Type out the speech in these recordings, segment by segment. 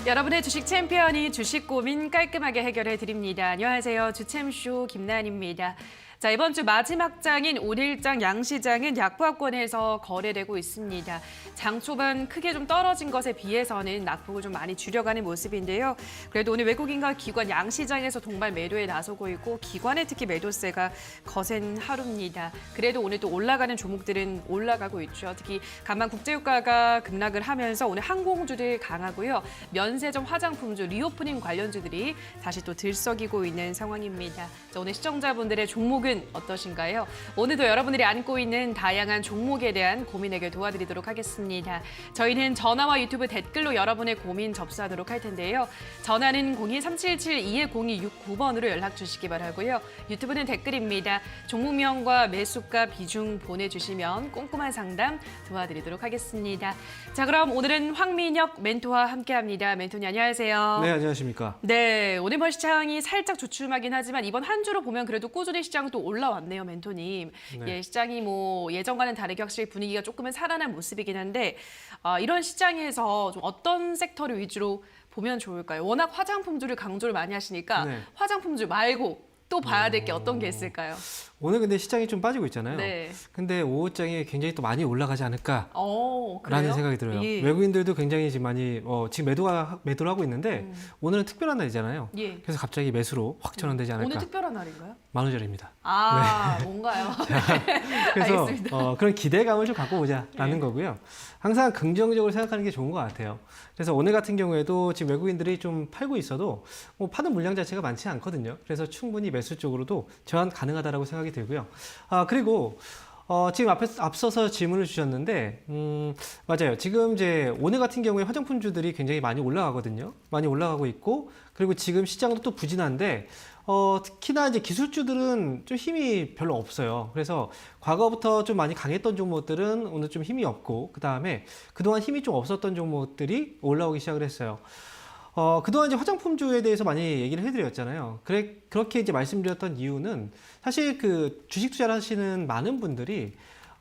여러분의 주식 챔피언이 주식 고민 깔끔하게 해결해 드립니다. 안녕하세요. 주챔쇼 김나연입니다. 자, 이번 주 마지막 장인 오일장 양시장은 약보합권에서 거래되고 있습니다. 장 초반 크게 좀 떨어진 것에 비해서는 낙폭을 좀 많이 줄여가는 모습인데요. 그래도 오늘 외국인과 기관 양시장에서 동반 매도에 나서고 있고 기관의 특히 매도세가 거센 하루입니다. 그래도 오늘 또 올라가는 종목들은 올라가고 있죠. 특히 간만 국제유가가 급락을 하면서 오늘 항공주들 강하고요. 면세점 화장품주, 리오프닝 관련주들이 다시 또 들썩이고 있는 상황입니다. 자, 오늘 시청자분들의 종목은 어떠신가요? 오늘도 여러분들이 안고 있는 다양한 종목에 대한 고민 해결 도와드리도록 하겠습니다. 저희는 전화와 유튜브 댓글로 여러분의 고민 접수하도록 할 텐데요. 전화는 02-377-210269번으로 연락 주시기 바라고요. 유튜브는 댓글입니다. 종목명과 매수가 비중 보내주시면 꼼꼼한 상담 도와드리도록 하겠습니다. 자, 그럼 오늘은 황민혁 멘토와 함께합니다. 멘토님 안녕하세요. 네, 안녕하십니까. 네, 오늘 뭐 시장이 살짝 주춤하긴 하지만 이번 한 주로 보면 그래도 꾸준히 시장 또 올라왔네요, 멘토님. 네. 예, 시장이 뭐 예전과는 다르게 확실히 분위기가 조금은 살아난 모습이긴 한데 이런 시장에서 좀 어떤 섹터를 위주로 보면 좋을까요? 워낙 화장품주를 강조를 많이 하시니까 네. 화장품주 말고 또 봐야 될 게 어떤 게 있을까요? 오늘 근데 시장이 좀 빠지고 있잖아요. 네. 근데 오후장에 굉장히 또 많이 올라가지 않을까라는 그래요? 생각이 들어요. 예. 외국인들도 굉장히 지금 많이 지금 매도를 하고 있는데 오늘은 특별한 날이잖아요. 예. 그래서 갑자기 매수로 확 전환되지 않을까. 오늘 특별한 날인가요? 만우절입니다. 뭔가요? 그래서 알겠습니다. 그런 기대감을 좀 갖고 보자라는 거고요. 항상 긍정적으로 생각하는 게 좋은 것 같아요. 그래서 오늘 같은 경우에도 지금 외국인들이 좀 팔고 있어도 뭐 파는 물량 자체가 많지 않거든요. 그래서 충분히 매수 쪽으로도 제한 가능하다라고 생각이 들고요. 그리고 지금 앞서서 질문을 주셨는데, 맞아요. 지금 이제 오늘 같은 경우에 화장품주들이 굉장히 많이 올라가거든요. 많이 올라가고 있고, 그리고 지금 시장도 또 부진한데, 특히나 이제 기술주들은 좀 힘이 별로 없어요. 그래서 과거부터 좀 많이 강했던 종목들은 오늘 좀 힘이 없고, 그 다음에 그동안 힘이 좀 없었던 종목들이 올라오기 시작을 했어요. 그동안 이제 화장품주에 대해서 많이 얘기를 해드렸잖아요. 그렇게 이제 말씀드렸던 이유는 사실 그 주식 투자를 하시는 많은 분들이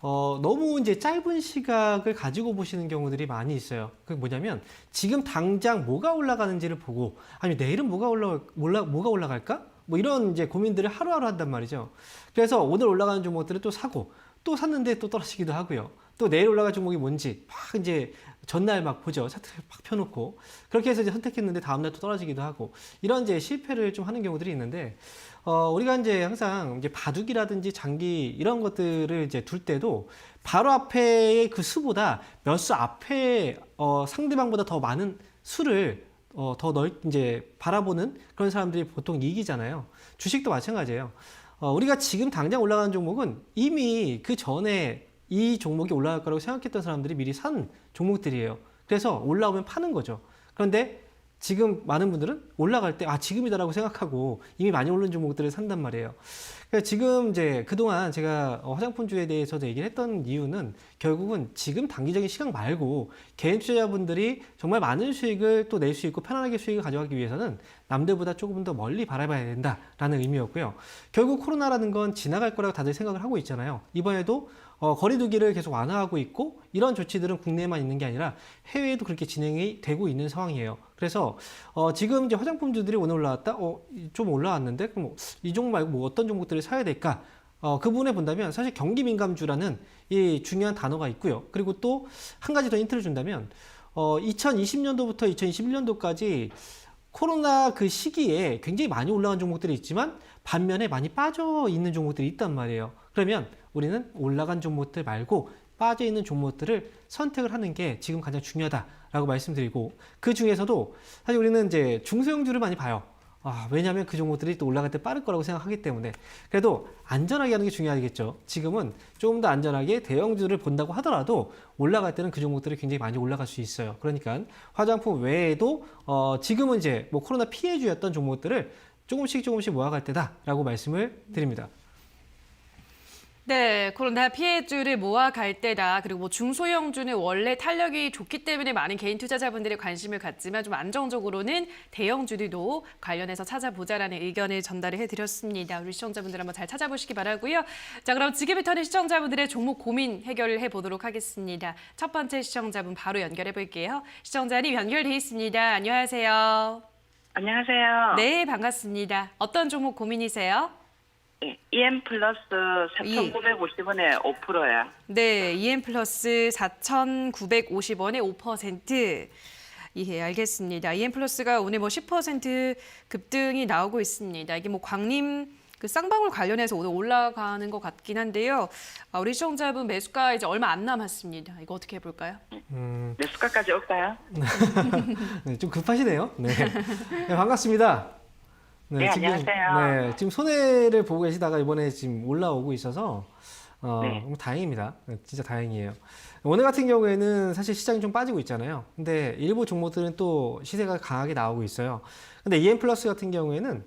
너무 이제 짧은 시각을 가지고 보시는 경우들이 많이 있어요. 그게 뭐냐면 지금 당장 뭐가 올라가는지를 보고 아니면 내일은 뭐가 올라갈까? 뭐 이런 이제 고민들을 하루하루 한단 말이죠. 그래서 오늘 올라가는 종목들을 또 사고 또 샀는데 또 떨어지기도 하고요. 또 내일 올라갈 종목이 뭔지 막 이제 전날 막 보죠. 차트를 막 펴놓고 그렇게 해서 이제 선택했는데 다음날 또 떨어지기도 하고 이런 이제 실패를 좀 하는 경우들이 있는데 우리가 이제 항상 이제 바둑이라든지 장기 이런 것들을 이제 둘 때도 바로 앞에의 그 수보다 몇 수 앞에 상대방보다 더 많은 수를 더 이제 바라보는 그런 사람들이 보통 이기잖아요. 주식도 마찬가지예요. 우리가 지금 당장 올라가는 종목은 이미 그 전에 이 종목이 올라갈 거라고 생각했던 사람들이 미리 산 종목들이에요. 그래서 올라오면 파는 거죠. 그런데 지금 많은 분들은 올라갈 때 지금이다라고 생각하고 이미 많이 오른 종목들을 산단 말이에요. 그러니까 지금 이제 그동안 제가 화장품주에 대해서도 얘기를 했던 이유는 결국은 지금 단기적인 시각 말고 개인 투자자분들이 정말 많은 수익을 또 낼 수 있고 편안하게 수익을 가져가기 위해서는 남들보다 조금 더 멀리 바라봐야 된다라는 의미였고요. 결국 코로나라는 건 지나갈 거라고 다들 생각을 하고 있잖아요. 이번에도 거리 두기를 계속 완화하고 있고 이런 조치들은 국내에만 있는 게 아니라 해외에도 그렇게 진행이 되고 있는 상황이에요. 그래서 지금 이제 화장품주들이 오늘 올라왔다? 좀 올라왔는데 그럼 이 종목 말고 뭐 어떤 종목들을 사야 될까? 그 부분에 본다면 사실 경기 민감주라는 이 중요한 단어가 있고요. 그리고 또 한 가지 더 힌트를 준다면 2020년도부터 2021년도까지 코로나 그 시기에 굉장히 많이 올라간 종목들이 있지만 반면에 많이 빠져 있는 종목들이 있단 말이에요. 그러면 우리는 올라간 종목들 말고 빠져 있는 종목들을 선택을 하는 게 지금 가장 중요하다라고 말씀드리고 그 중에서도 사실 우리는 이제 중소형주를 많이 봐요. 왜냐하면 그 종목들이 또 올라갈 때 빠를 거라고 생각하기 때문에 그래도 안전하게 하는 게 중요하겠죠. 지금은 조금 더 안전하게 대형주를 본다고 하더라도 올라갈 때는 그 종목들이 굉장히 많이 올라갈 수 있어요. 그러니까 화장품 외에도 지금은 이제 뭐 코로나 피해주였던 종목들을 조금씩 모아갈 때다라고 말씀을 드립니다. 네, 코로나 피해주를 모아갈 때다. 그리고 뭐 중소형주는 원래 탄력이 좋기 때문에 많은 개인 투자자분들이 관심을 갖지만 좀 안정적으로는 대형주들도 관련해서 찾아보자라는 의견을 전달을 해드렸습니다. 우리 시청자분들 한번 잘 찾아보시기 바라고요. 자, 그럼 지금부터는 시청자분들의 종목 고민 해결을 해보도록 하겠습니다. 첫 번째 시청자분 바로 연결해 볼게요. 시청자님 연결돼 있습니다. 안녕하세요. 안녕하세요. 네, 반갑습니다. 어떤 종목 고민이세요? 예, EM 플러스 4,950원에 5%예요. 네, EM 플러스 4,950원에 5%. 예, 알겠습니다. EM 플러스가 오늘 뭐 10% 급등이 나오고 있습니다. 이게 뭐 광림 그 쌍방울 관련해서 오늘 올라가는 것 같긴 한데요. 우리 시청자분 매수가 이제 얼마 안 남았습니다. 이거 어떻게 해볼까요? 매수가까지 올까요? 네, 좀 급하시네요. 네. 네, 반갑습니다. 네, 안녕하세요. 네, 지금 손해를 보고 계시다가 이번에 지금 올라오고 있어서 네. 다행입니다. 네, 진짜 다행이에요. 오늘 같은 경우에는 사실 시장이 좀 빠지고 있잖아요. 근데 일부 종목들은 또 시세가 강하게 나오고 있어요. 근데 EM 플러스 같은 경우에는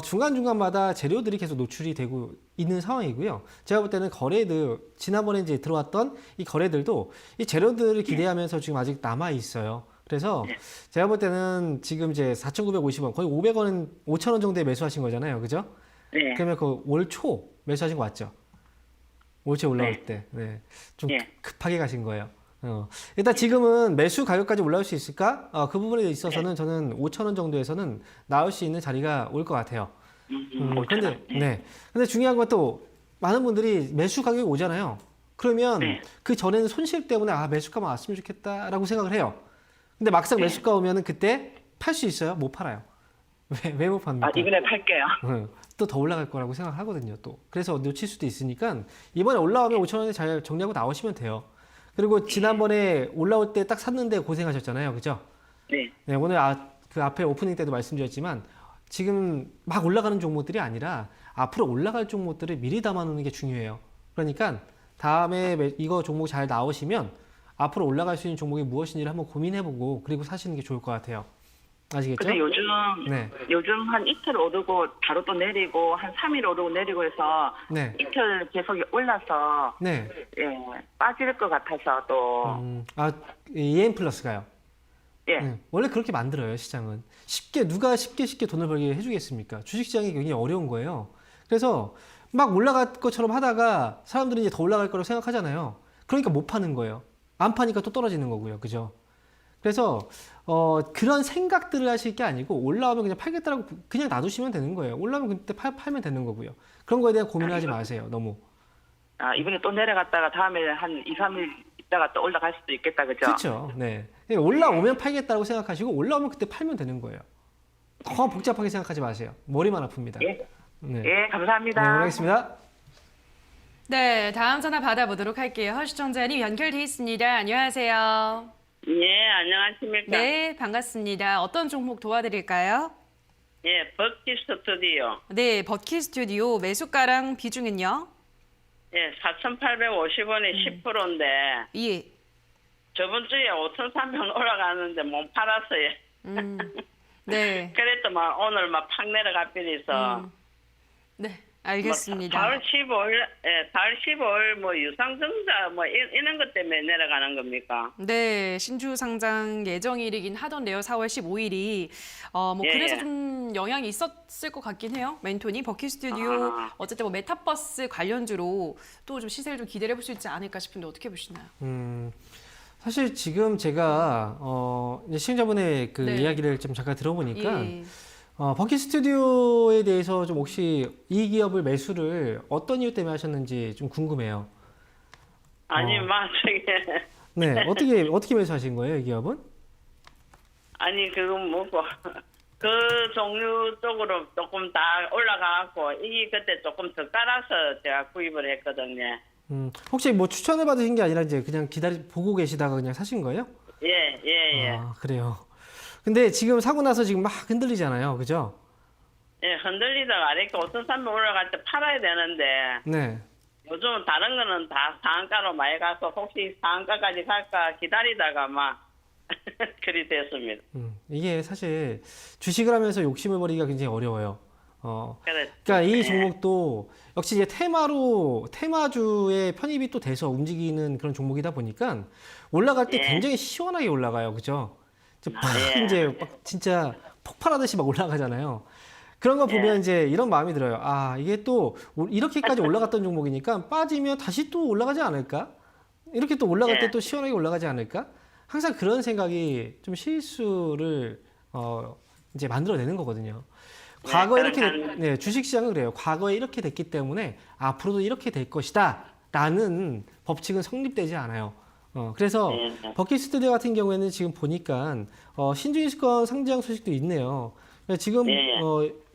중간중간마다 재료들이 계속 노출이 되고 있는 상황이고요. 제가 볼 때는 거래들, 지난번에 이제 들어왔던 이 거래들도 이 재료들을 기대하면서 지금 아직 남아 있어요. 그래서 제가 볼 때는 지금 이제 4,950원, 거의 500원, 5,000원 정도에 매수하신 거잖아요. 그죠? 네. 그러면 그 올 초 매수하신 거 맞죠? 올 초 올라올 네. 때. 네. 좀 네. 급하게 가신 거예요. 일단 지금은 매수 가격까지 올라올 수 있을까? 그 부분에 있어서는 저는 5,000원 정도에서는 나올 수 있는 자리가 올 것 같아요. 근데, 네. 근데 중요한 건 또 많은 분들이 매수 가격이 오잖아요. 그러면 네. 그 전에는 손실 때문에 매수가만 왔으면 좋겠다라고 생각을 해요. 근데 막상 매수가 오면은 그때 팔 수 있어요? 못 팔아요. 왜 못 팝니까? 이번에 팔게요. 또 더 올라갈 거라고 생각하거든요. 또 그래서 놓칠 수도 있으니까 이번에 올라오면 5,000원에 잘 정리하고 나오시면 돼요. 그리고 지난번에 올라올 때 딱 샀는데 고생하셨잖아요, 그죠? 네. 네, 오늘 그 앞에 오프닝 때도 말씀드렸지만 지금 막 올라가는 종목들이 아니라 앞으로 올라갈 종목들을 미리 담아놓는 게 중요해요. 그러니까 다음에 이거 종목 잘 나오시면 앞으로 올라갈 수 있는 종목이 무엇인지를 한번 고민해보고 그리고 사시는 게 좋을 것 같아요. 아시겠죠? 근데 요즘 한 이틀 오르고 바로 또 내리고 한 3일 오르고 내리고 해서 네. 이틀 계속 올라서 네. 예, 빠질 것 같아서 또 EM 플러스가요. 예. 네, 원래 그렇게 만들어요, 시장은. 누가 쉽게 돈을 벌게 해주겠습니까? 주식시장이 굉장히 어려운 거예요. 그래서 막 올라갈 것처럼 하다가 사람들이 이제 더 올라갈 거라고 생각하잖아요. 그러니까 못 파는 거예요. 안 파니까 또 떨어지는 거고요. 그죠? 그래서 그런 생각들을 하실 게 아니고 올라오면 그냥 팔겠다라고 그냥 놔두시면 되는 거예요. 올라오면 그때 팔면 되는 거고요. 그런 거에 대한 고민을 하지 마세요. 너무. 이번에 또 내려갔다가 다음에 한 2, 3일 있다가 또 올라갈 수도 있겠다. 그죠? 그렇죠. 네. 올라오면 팔겠다고 생각하시고 올라오면 그때 팔면 되는 거예요. 더 복잡하게 생각하지 마세요. 머리만 아픕니다. 예. 네. 예, 감사합니다. 네, 알겠습니다. 네, 다음 전화 받아보도록 할게요. 시청자님 연결돼 있습니다. 안녕하세요. 예, 안녕하십니까. 네, 반갑습니다. 어떤 종목 도와드릴까요? 예, 버키 스튜디오. 네, 버키 스튜디오 매수가랑 비중은요? 예, 4,850원에 10%인데, 예. 저번 주에 5,300원 올라가는데 못 팔았어요. 네. 그래도 막 오늘 막 팍 내려가 버려서. 네, 알겠습니다. 4월 15일 뭐 유상증자 뭐 이런 것 때문에 내려가는 겁니까? 네, 신주 상장 예정일이긴 하던데요. 4월 15일이. 뭐 예, 그래서 예. 좀 영향이 있었을 것 같긴 해요. 멘토니 버키 스튜디오 어쨌든 뭐 메타버스 관련주로 또 좀 시세를 좀 기대해 볼 수 있지 않을까 싶은데 어떻게 보시나요? 사실 지금 제가 이제 시청자분의 그 네. 이야기를 좀 잠깐 들어보니까 예. 버키 스튜디오에 대해서 좀 혹시 이 기업을 매수를 어떤 이유 때문에 하셨는지 좀 궁금해요. 아니, 막 저게 네, 어떻게 매수하신 거예요, 이 기업은? 아니 그건 뭐고 그 종류 쪽으로 조금 다 올라가갖고 이게 그때 조금 더 깔아서 제가 구입을 했거든요. 혹시 뭐 추천을 받으신 게 아니라 이제 그냥 보고 계시다가 그냥 사신 거예요? 예. 그래요. 근데 지금 사고 나서 지금 막 흔들리잖아요, 그죠? 예, 흔들리다가 이렇게 5,300 올라갈 때 팔아야 되는데 네. 요즘 다른 거는 다 상한가로 많이 가서 혹시 상한가까지 갈까 기다리다가 막 그리 됐습니다. 이게 사실 주식을 하면서 욕심을 버리기가 굉장히 어려워요. 그러니까 이 네. 종목도 역시 이제 테마주에 편입이 또 돼서 움직이는 그런 종목이다 보니까 올라갈 때 예. 굉장히 시원하게 올라가요. 그죠? 팍 예. 이제 막 진짜 폭발하듯이 막 올라가잖아요. 그런 거 보면 예. 이제 이런 마음이 들어요. 아, 이게 또 이렇게까지 올라갔던 종목이니까 빠지면 다시 또 올라가지 않을까? 이렇게 또 올라갈 때 예. 또 시원하게 올라가지 않을까? 항상 그런 생각이 좀 실수를 이제 만들어내는 거거든요. 과거에 이렇게 네, 주식시장은 그래요. 과거에 이렇게 됐기 때문에 앞으로도 이렇게 될 것이다 라는 법칙은 성립되지 않아요. 그래서 버킷 스튜디오 같은 경우에는 지금 보니까 신주인수권 상장 소식도 있네요. 지금 예.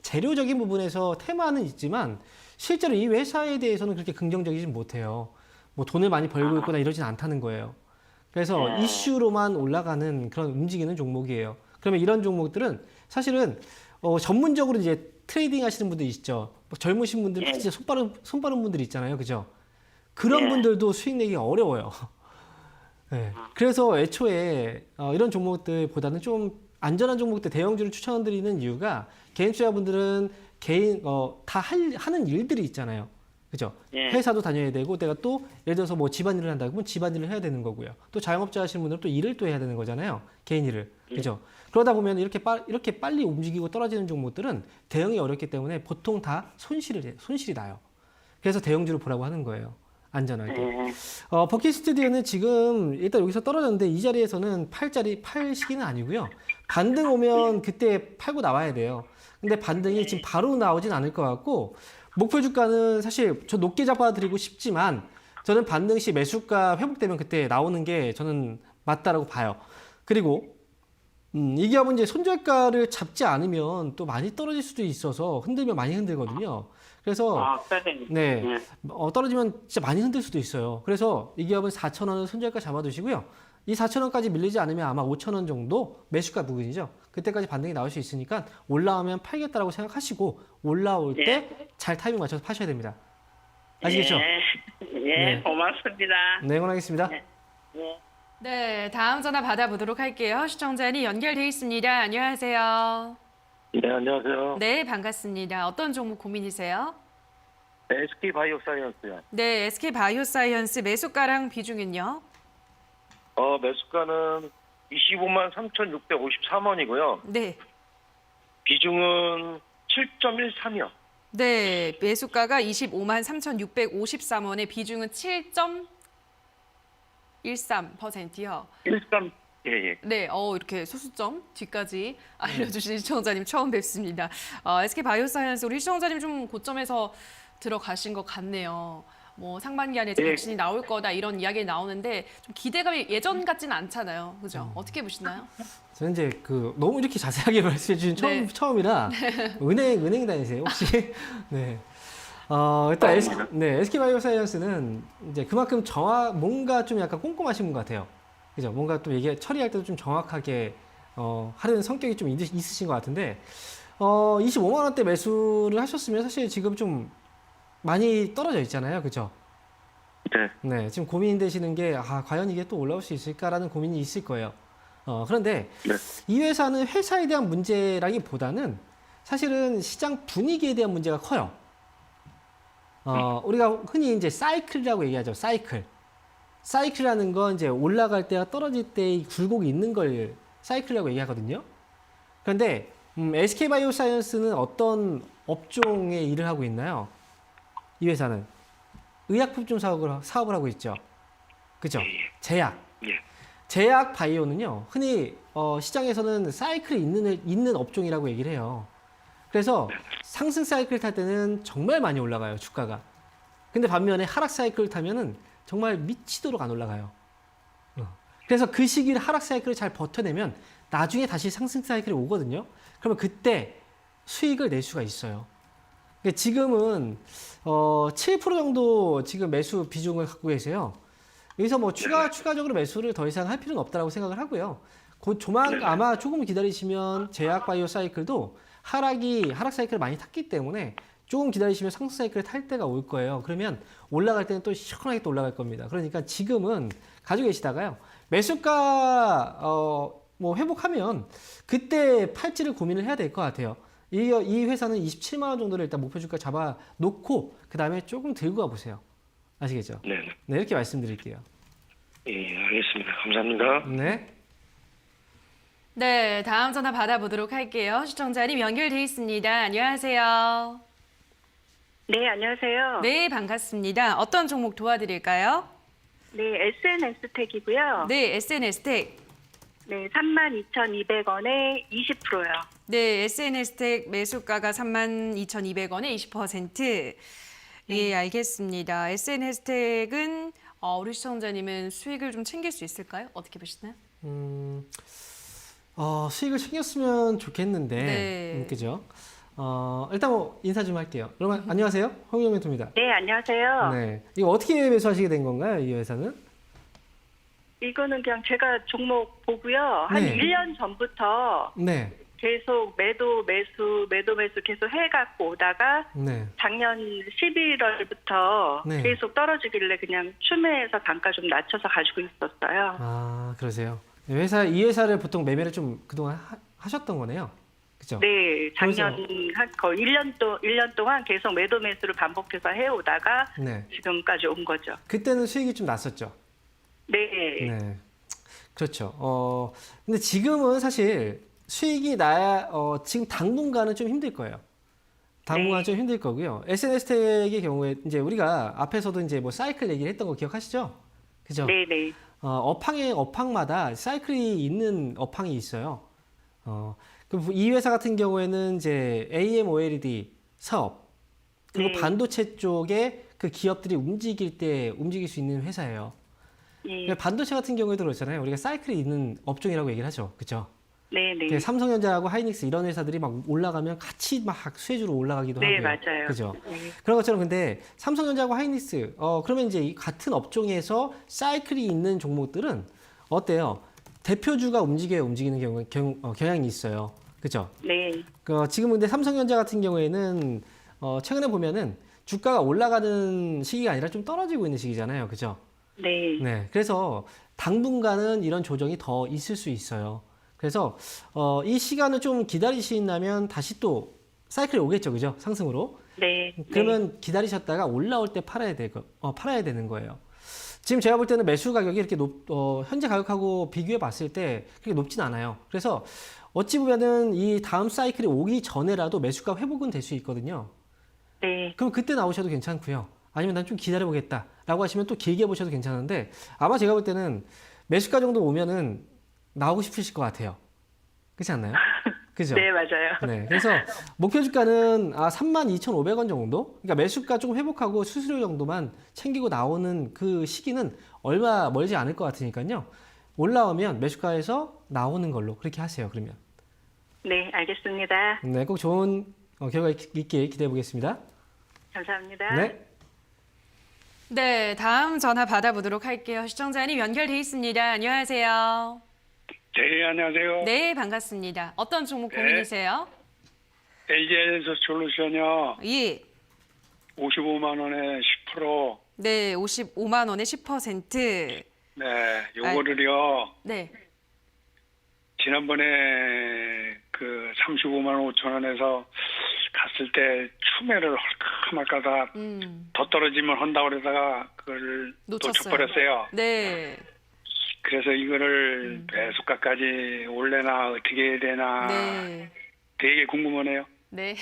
재료적인 부분에서 테마는 있지만 실제로 이 회사에 대해서는 그렇게 긍정적이지 못해요. 뭐 돈을 많이 벌고 있거나 이러진 않다는 거예요. 그래서 이슈로만 올라가는 그런 움직이는 종목이에요. 그러면 이런 종목들은 사실은 전문적으로 이제 트레이딩 하시는 분들 있죠. 막 젊으신 분들, 막 진짜 손빠른 분들 있잖아요. 그죠? 그런 예. 분들도 수익 내기가 어려워요. 네. 그래서 애초에 이런 종목들보다는 좀 안전한 종목들 대형주를 추천드리는 이유가 개인 투자분들은 다 하는 일들이 있잖아요. 그죠? 예. 회사도 다녀야 되고 내가 또 예를 들어서 뭐 집안일을 한다 그러면 집안일을 해야 되는 거고요. 또 자영업자 하시는 분들은 또 일을 또 해야 되는 거잖아요. 개인 일을. 그죠? 그러다 보면 이렇게 빨리 움직이고 떨어지는 종목들은 대응이 어렵기 때문에 보통 다 손실이 나요. 그래서 대형주를 보라고 하는 거예요. 안전하게. 버킷 스튜디오는 지금 일단 여기서 떨어졌는데 이 자리에서는 팔 시기는 아니고요. 반등 오면 그때 팔고 나와야 돼요. 근데 반등이 지금 바로 나오진 않을 것 같고 목표 주가는 사실 저 높게 잡아드리고 싶지만 저는 반등 시 매수가 회복되면 그때 나오는 게 저는 맞다라고 봐요. 그리고 이 기업은 이제 손절가를 잡지 않으면 또 많이 떨어질 수도 있어서 흔들면 많이 흔들거든요. 그래서 네, 떨어지면 진짜 많이 흔들 수도 있어요. 그래서 이 기업은 4,000원을 손절가 잡아두시고요. 이 4,000원까지 밀리지 않으면 아마 5,000원 정도 매수가 부근이죠. 그때까지 반등이 나올 수 있으니까 올라오면 팔겠다라고 생각하시고 올라올 때 잘 타이밍 맞춰서 파셔야 됩니다. 아시겠죠? 예, 네. 고맙습니다. 네, 응원하겠습니다. 예. 네, 다음 전화 받아보도록 할게요. 시청자님 연결돼 있습니다. 안녕하세요. 네, 안녕하세요. 네, 반갑습니다. 어떤 종목 고민이세요? SK 바이오사이언스요. 네, SK 바이오사이언스 매수가랑 비중은요? 매수가는 25만 3,653원이고요. 네. 비중은 7.13이요. 네, 매수가가 25만 3,653원에 비중은 7.13%요. 13, 예. 네, 이렇게 소수점 뒤까지 알려주신 시청자님 처음 뵙습니다. SK 바이오사이언스 우리 시청자님 좀 고점에서 들어가신 것 같네요. 뭐 상반기 안에 백신이 나올 거다 이런 이야기 나오는데 좀 기대감이 예전 같지는 않잖아요, 그죠? 어떻게 보시나요? 저는 이제 너무 이렇게 자세하게 말씀해 주신 네. 처음이라 은행 다니세요 혹시? 네. 일단 SK 바이오사이언스는 이제 그만큼 뭔가 좀 약간 꼼꼼하신 분 같아요. 그죠? 뭔가 또 처리할 때도 좀 정확하게 하려는 성격이 좀 있으신 것 같은데 25만 원대 매수를 하셨으면 사실 지금 좀 많이 떨어져 있잖아요. 그죠? 네. 네, 지금 고민되시는 게 과연 이게 또 올라올 수 있을까라는 고민이 있을 거예요. 그런데 네. 이 회사는 회사에 대한 문제라기보다는 사실은 시장 분위기에 대한 문제가 커요. 우리가 흔히 이제 사이클이라고 얘기하죠. 사이클이라는 건 이제 올라갈 때와 떨어질 때의 굴곡이 있는 걸 사이클이라고 얘기하거든요. 그런데 SK 바이오사이언스는 어떤 업종에 일을 하고 있나요? 이 회사는 의약품종 사업을 하고 있죠. 그죠? 제약. 예. 제약 바이오는요, 흔히 시장에서는 사이클이 있는 업종이라고 얘기를 해요. 그래서 상승 사이클 탈 때는 정말 많이 올라가요, 주가가. 근데 반면에 하락 사이클을 타면은 정말 미치도록 안 올라가요. 그래서 그 시기를 하락 사이클을 잘 버텨내면 나중에 다시 상승 사이클이 오거든요. 그러면 그때 수익을 낼 수가 있어요. 그러니까 지금은 7% 정도 지금 매수 비중을 갖고 계세요. 여기서 뭐 추가적으로 매수를 더 이상 할 필요는 없다고 생각을 하고요. 곧 아마 조금 기다리시면 제약 바이오 사이클도 하락 사이클을 많이 탔기 때문에 조금 기다리시면 상승 사이클을 탈 때가 올 거예요. 그러면 올라갈 때는 또 시원하게 또 올라갈 겁니다. 그러니까 지금은 가지고 계시다가요. 매수가 뭐 회복하면 그때 팔지를 고민을 해야 될 것 같아요. 이 회사는 27만 원 정도를 일단 목표 주가 잡아 놓고 그다음에 조금 들고 와 보세요. 아시겠죠? 네. 네, 이렇게 말씀드릴게요. 예, 알겠습니다. 감사합니다. 네. 네, 다음 전화 받아보도록 할게요. 시청자님 연결돼 있습니다. 안녕하세요. 네, 안녕하세요. 네, 반갑습니다. 어떤 종목 도와드릴까요? 네, SNS택이고요. 네, SNS텍. 네, 32,200원에 20%요. 네, SNS텍 매수가가 32,200원에 20%. 예, 알겠습니다. SNS텍은 우리 시청자님은 수익을 좀 챙길 수 있을까요? 어떻게 보시나요? 수익을 챙겼으면 좋겠는데, 네. 그죠? 일단 뭐 인사 좀 할게요. 그러면 안녕하세요, 홍영 멘토입니다. 네, 안녕하세요. 네, 이거 어떻게 매수하시게 된 건가요, 이 회사는? 이거는 그냥 제가 종목 보고요. 한 네. 1년 전부터 네, 계속 매도 매수 계속 해갖고 오다가 네, 작년 11월부터 네. 계속 떨어지길래 그냥 추매해서 단가 좀 낮춰서 가지고 있었어요. 아 그러세요. 이 회사를 보통 매매를 좀 그동안 하셨던 거네요, 그죠? 네, 작년 한 거의 1년 동안 계속 매도 매수를 반복해서 해오다가 네, 지금까지 온 거죠. 그때는 수익이 좀 났었죠. 네. 네, 그렇죠. 근데 지금은 사실 수익이 지금 당분간은 좀 힘들 거예요. 당분간 네. 좀 힘들 거고요. SNS텍의 경우에 이제 우리가 앞에서도 이제 뭐 사이클 얘기를 했던 거 기억하시죠? 그죠? 네네. 업황마다 사이클이 있는 업황이 있어요. 그럼 이 회사 같은 경우에는 이제 AMOLED 사업 그리고 네. 반도체 쪽에 그 기업들이 움직일 수 있는 회사예요. 예. 반도체 같은 경우에도 그렇잖아요. 우리가 사이클이 있는 업종이라고 얘기를 하죠. 그죠? 네네. 삼성전자하고 하이닉스 이런 회사들이 막 올라가면 같이 막 수혜주로 올라가기도 네, 하고요. 맞아요. 그죠? 네. 그런 것처럼 근데 삼성전자하고 하이닉스 그러면 이제 이 같은 업종에서 사이클이 있는 종목들은 어때요? 대표주가 움직이는 경향이 있어요. 그죠? 네. 지금 근데 삼성전자 같은 경우에는 최근에 보면은 주가가 올라가는 시기가 아니라 좀 떨어지고 있는 시기잖아요. 그죠? 네. 네. 그래서 당분간은 이런 조정이 더 있을 수 있어요. 그래서 이 시간을 좀 기다리신다면 다시 또 사이클이 오겠죠. 그죠? 상승으로. 네. 그러면 기다리셨다가 올라올 때 팔아야 되는 거예요. 지금 제가 볼 때는 매수 가격이 이렇게 현재 가격하고 비교해 봤을 때 그렇게 높진 않아요. 그래서 어찌 보면은 이 다음 사이클이 오기 전에라도 매수가 회복은 될 수 있거든요. 네. 그럼 그때 나오셔도 괜찮고요. 아니면 난 좀 기다려보겠다라고 하시면 또 길게 보셔도 괜찮은데 아마 제가 볼 때는 매수가 정도 오면은 나오고 싶으실 것 같아요. 그렇지 않나요? 그죠? 네, 맞아요. 네. 그래서 목표 주가는 32,500원 정도? 그러니까 매수가 조금 회복하고 수수료 정도만 챙기고 나오는 그 시기는 얼마 멀지 않을 것 같으니까요. 올라오면 매수가에서 나오는 걸로 그렇게 하세요. 그러면. 네, 알겠습니다. 네. 꼭 좋은 결과 있길 기대해 보겠습니다. 감사합니다. 네. 네, 다음 전화 받아보도록 할게요. 시청자님 연결돼 있습니다. 안녕하세요. 네, 안녕하세요. 네, 반갑습니다. 어떤 종목 네. 고민이세요? LG에서 솔루션이요. 예. 55만 원에 10%. 네, 55만 원에 10%. 네, 요거를요. 네. 지난번에 그 35만 5천 원에서 갔을 때 추매를 할까 말까다 더 떨어지면 한다고 그러다가 그걸 놓쳤어요. 놓쳐버렸어요. 네. 그래서 이거를 매수가까지 올래나 어떻게 해야 되나 네. 되게 궁금하네요. 네.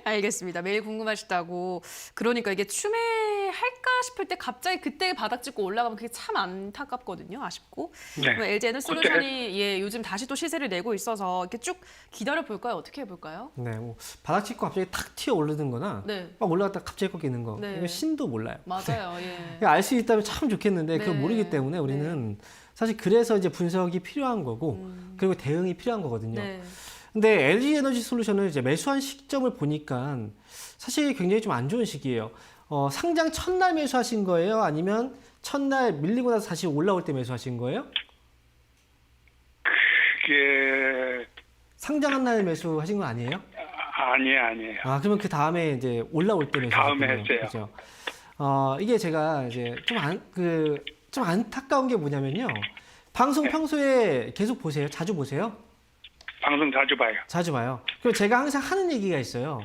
알겠습니다. 매일 궁금하시다고. 그러니까 이게 추매할까 싶을 때 갑자기 그때 바닥 찍고 올라가면 그게 참 안타깝거든요. 아쉽고. 네. LG 에너솔루션이 요즘 다시 또 시세를 내고 있어서 이렇게 쭉 기다려 볼까요? 어떻게 해 볼까요? 네. 뭐 바닥 찍고 갑자기 탁 튀어 오르는 거나 네. 막 올라갔다가 갑자기 꺾이는 거. 네. 이거 신도 몰라요. 맞아요. 예. 알 수 있다면 참 좋겠는데 그걸 네. 모르기 때문에 우리는 사실 그래서 이제 분석이 필요한 거고 그리고 대응이 필요한 거거든요. 네. 근데 LG 에너지 솔루션을 이제 매수한 시점을 보니까 사실 굉장히 좀 안 좋은 시기예요. 상장 첫날 매수하신 거예요? 아니면 첫날 밀리고 나서 다시 올라올 때 매수하신 거예요? 그게 상장한 날 매수하신 거 아니에요? 아니에요. 그러면 그 다음에 이제 올라올 때 매수하셨군요. 다음에 했어요. 그죠? 이게 제가 이제 좀 안타까운 게 뭐냐면요. 방송 평소에 계속 보세요? 자주 보세요? 방송 자주 봐요. 자주 봐요. 그리고 제가 항상 하는 얘기가 있어요.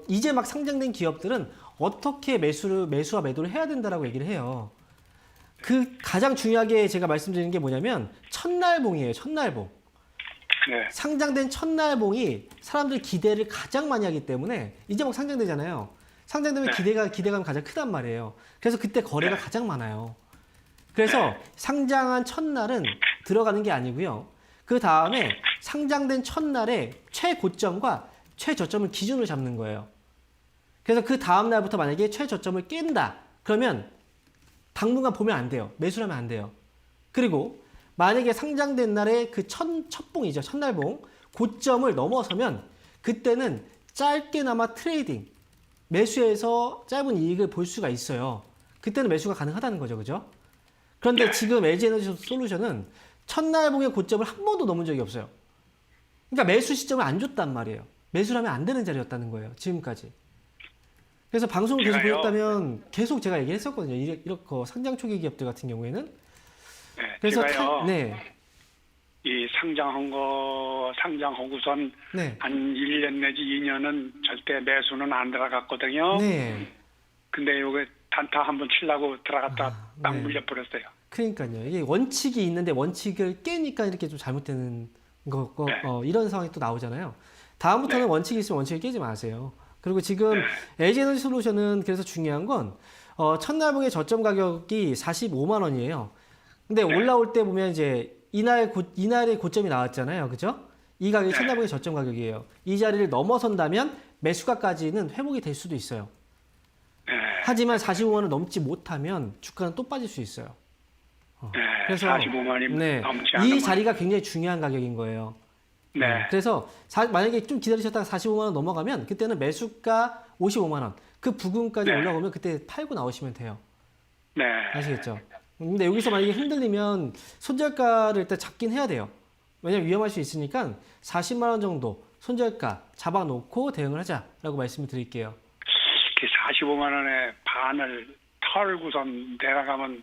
이제 막 상장된 기업들은 어떻게 매수와 매도를 해야 된다라고 얘기를 해요. 그 가장 중요하게 제가 말씀드리는 게 뭐냐면 첫날봉이에요. 첫날봉. 네. 상장된 첫날봉이 사람들 기대를 가장 많이 하기 때문에 이제 막 상장되잖아요. 상장되면 네. 기대감이 가장 크단 말이에요. 그래서 그때 거래가 가장 많아요. 그래서 상장한 첫날은 들어가는 게 아니고요. 그 다음에 상장된 첫날에 최고점과 최저점을 기준으로 잡는 거예요. 그래서 그 다음 날부터 만약에 최저점을 깬다. 그러면 당분간 보면 안 돼요. 매수를 하면 안 돼요. 그리고 만약에 상장된 날에 그 첫봉이죠. 첫날봉. 고점을 넘어서면 그때는 짧게나마 트레이딩, 매수해서 짧은 이익을 볼 수가 있어요. 그때는 매수가 가능하다는 거죠. 그죠? 그런데 지금 LG에너지 솔루션은 첫날봉의 고점을 한 번도 넘은 적이 없어요. 그러니까 매수 시점을 안 줬단 말이에요. 매수를 하면 안 되는 자리였다는 거예요. 지금까지. 그래서 방송을 계속 제가요? 보셨다면 계속 제가 얘기를 했었거든요. 이렇게 상장 초기 기업들 같은 경우에는. 네. 그래서 제가요. 네. 이 상장하고선 네. 한 1년 내지 2년은 절대 매수는 안 들어갔거든요. 네. 근데 요게 단타 한번 치려고 들어갔다 딱 네. 물려버렸어요. 그러니까요. 이게 원칙이 있는데 원칙을 깨니까 이렇게 좀 잘못되는 이런 상황이 또 나오잖아요. 다음부터는 원칙이 있으면 원칙을 깨지 마세요. 그리고 지금 LG에너지 솔루션은 그래서 중요한 건 첫날봉의 저점 가격이 45만 원이에요. 근데 올라올 때 보면 이제 이날의 고점이 나왔잖아요. 그죠? 이 가격이 첫날봉의 저점 가격이에요. 이 자리를 넘어선다면 매수가까지는 회복이 될 수도 있어요. 하지만 45만 원을 넘지 못하면 주가는 또 빠질 수 있어요. 네. 그래서 45만이 네, 넘지 않으면. 이 자리가 굉장히 중요한 가격인 거예요. 네. 그래서 만약에 좀 기다리셨다가 45만 원 넘어가면 그때는 매수가 55만 원. 그 부근까지 네. 올라오면 그때 팔고 나오시면 돼요. 네. 아시겠죠? 근데 여기서 만약에 흔들리면 손절가를 일단 잡긴 해야 돼요. 왜냐면 위험할 수 있으니까 40만 원 정도 손절가 잡아놓고 대응을 하자라고 말씀을 드릴게요. 그 45만 원의 반을 털고선 내려가면